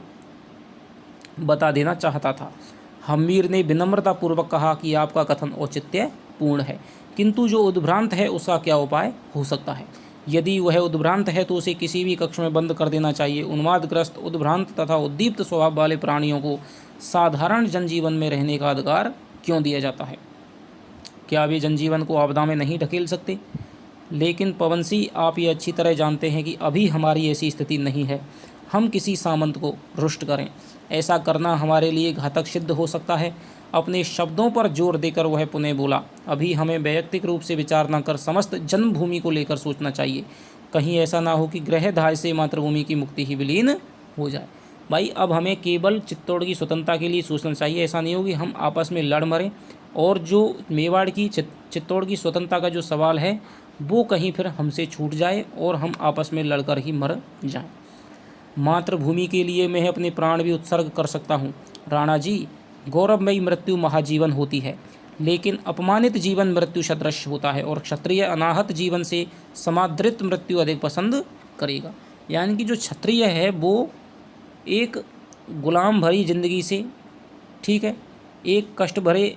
बता देना चाहता था। हम्मीर ने विनम्रतापूर्वक कहा कि आपका कथन औचित्यपूर्ण है, किंतु जो उद्भ्रांत है उसका क्या उपाय हो सकता है? यदि वह उद्भ्रांत है तो उसे किसी भी कक्ष में बंद कर देना चाहिए। उन्मादग्रस्त, उद्भ्रांत तथा उद्दीप्त स्वभाव वाले प्राणियों को साधारण जनजीवन में रहने का अधिकार क्यों दिया जाता है? क्या वे जनजीवन को आपदा में नहीं ढकेल सकते? लेकिन पवन सिंह, आप ये अच्छी तरह जानते हैं कि अभी हमारी ऐसी स्थिति नहीं है हम किसी सामंत को रुष्ट करें। ऐसा करना हमारे लिए घातक सिद्ध हो सकता है। अपने शब्दों पर जोर देकर वह पुनः बोला, अभी हमें वैयक्तिक रूप से विचार न कर समस्त जन्मभूमि को लेकर सोचना चाहिए। कहीं ऐसा ना हो कि ग्रहधाय से मातृभूमि की मुक्ति ही विलीन हो जाए। भाई अब हमें केवल चित्तौड़ की स्वतंत्रता के लिए सोचना चाहिए। ऐसा नहीं हो कि हम आपस में लड़ मरें, और जो मेवाड़ की चित्तौड़ की स्वतंत्रता का जो सवाल है वो कहीं फिर हमसे छूट जाए और हम आपस में लड़कर ही मर जाएं। मातृभूमि के लिए मैं अपने प्राण भी उत्सर्ग कर सकता हूँ। राणा जी, गौरवमयी मृत्यु महाजीवन होती है, लेकिन अपमानित जीवन मृत्यु सदृश होता है, और क्षत्रिय अनाहत जीवन से समादृत मृत्यु अधिक पसंद करेगा। यानी कि जो क्षत्रिय है वो एक गुलाम भरी जिंदगी से, ठीक है, एक कष्ट भरे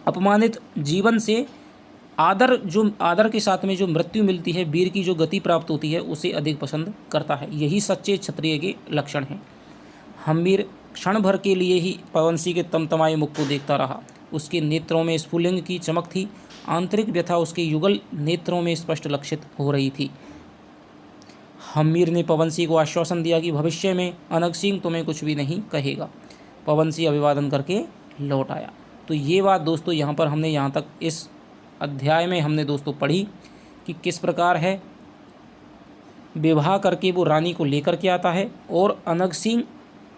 अपमानित जीवन से आदर के साथ में जो मृत्यु मिलती है, वीर की जो गति प्राप्त होती है, उसे अधिक पसंद करता है। यही सच्चे क्षत्रिय के लक्षण हैं। हम्मीर क्षण भर के लिए ही पवन सिंह के तमतमाए मुख को देखता रहा। उसके नेत्रों में स्फुलिंग की चमक थी। आंतरिक व्यथा उसके युगल नेत्रों में स्पष्ट लक्षित हो रही थी। हम्मीर ने पवन सिंह को आश्वासन दिया कि भविष्य में अनग सिंह तुम्हें कुछ भी नहीं कहेगा। पवन सिंह अभिवादन करके लौट आया। तो ये बात दोस्तों यहाँ पर हमने यहाँ तक इस अध्याय में हमने दोस्तों पढ़ी कि किस प्रकार है विवाह करके वो रानी को लेकर के आता है और अनग सिंह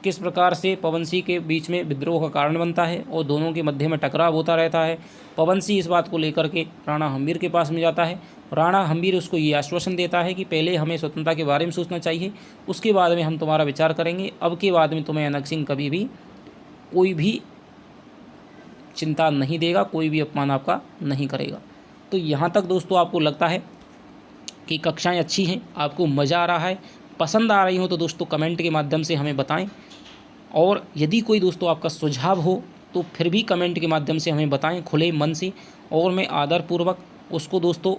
किस प्रकार से पवन सिंह के बीच में विद्रोह का कारण बनता है और दोनों के मध्य में टकराव होता रहता है। पवन सिंह इस बात को लेकर के राणा हम्मीर के पास में जाता है। राणा हम्मीर उसको ये आश्वासन देता है कि पहले हमें स्वतंत्रता के बारे में सोचना चाहिए, उसके बाद में हम तुम्हारा विचार करेंगे। अब के बाद में तुम्हें अनग सिंह कभी भी कोई भी चिंता नहीं देगा, कोई भी अपमान आपका नहीं करेगा। तो यहाँ तक दोस्तों आपको लगता है कि कक्षाएं अच्छी हैं, आपको मज़ा आ रहा है, पसंद आ रही हो तो दोस्तों कमेंट के माध्यम से हमें बताएं। और यदि कोई दोस्तों आपका सुझाव हो तो फिर भी कमेंट के माध्यम से हमें बताएं खुले मन से, और मैं आदरपूर्वक उसको दोस्तों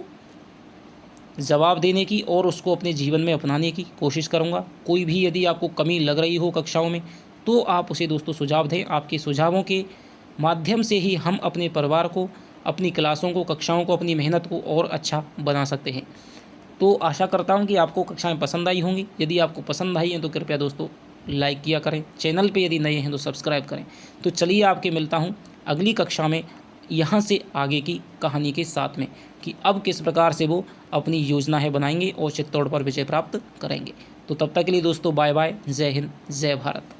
जवाब देने की और उसको अपने जीवन में अपनाने की कोशिश करूंगा। कोई भी यदि आपको कमी लग रही हो कक्षाओं में तो आप उसे दोस्तों सुझाव दें। आपके सुझावों के माध्यम से ही हम अपने परिवार को, अपनी क्लासों को, कक्षाओं को, अपनी मेहनत को और अच्छा बना सकते हैं। तो आशा करता हूं कि आपको कक्षाएं पसंद आई होंगी। यदि आपको पसंद आई हैं तो कृपया दोस्तों लाइक किया करें, चैनल पे यदि नए हैं तो सब्सक्राइब करें। तो चलिए आपके मिलता हूं अगली कक्षा में यहाँ से आगे की कहानी के साथ में कि अब किस प्रकार से वो अपनी योजनाएं बनाएंगे और चित्तौड़ पर विजय प्राप्त करेंगे। तो तब तक के लिए दोस्तों बाय बाय, जय हिंद, जय भारत।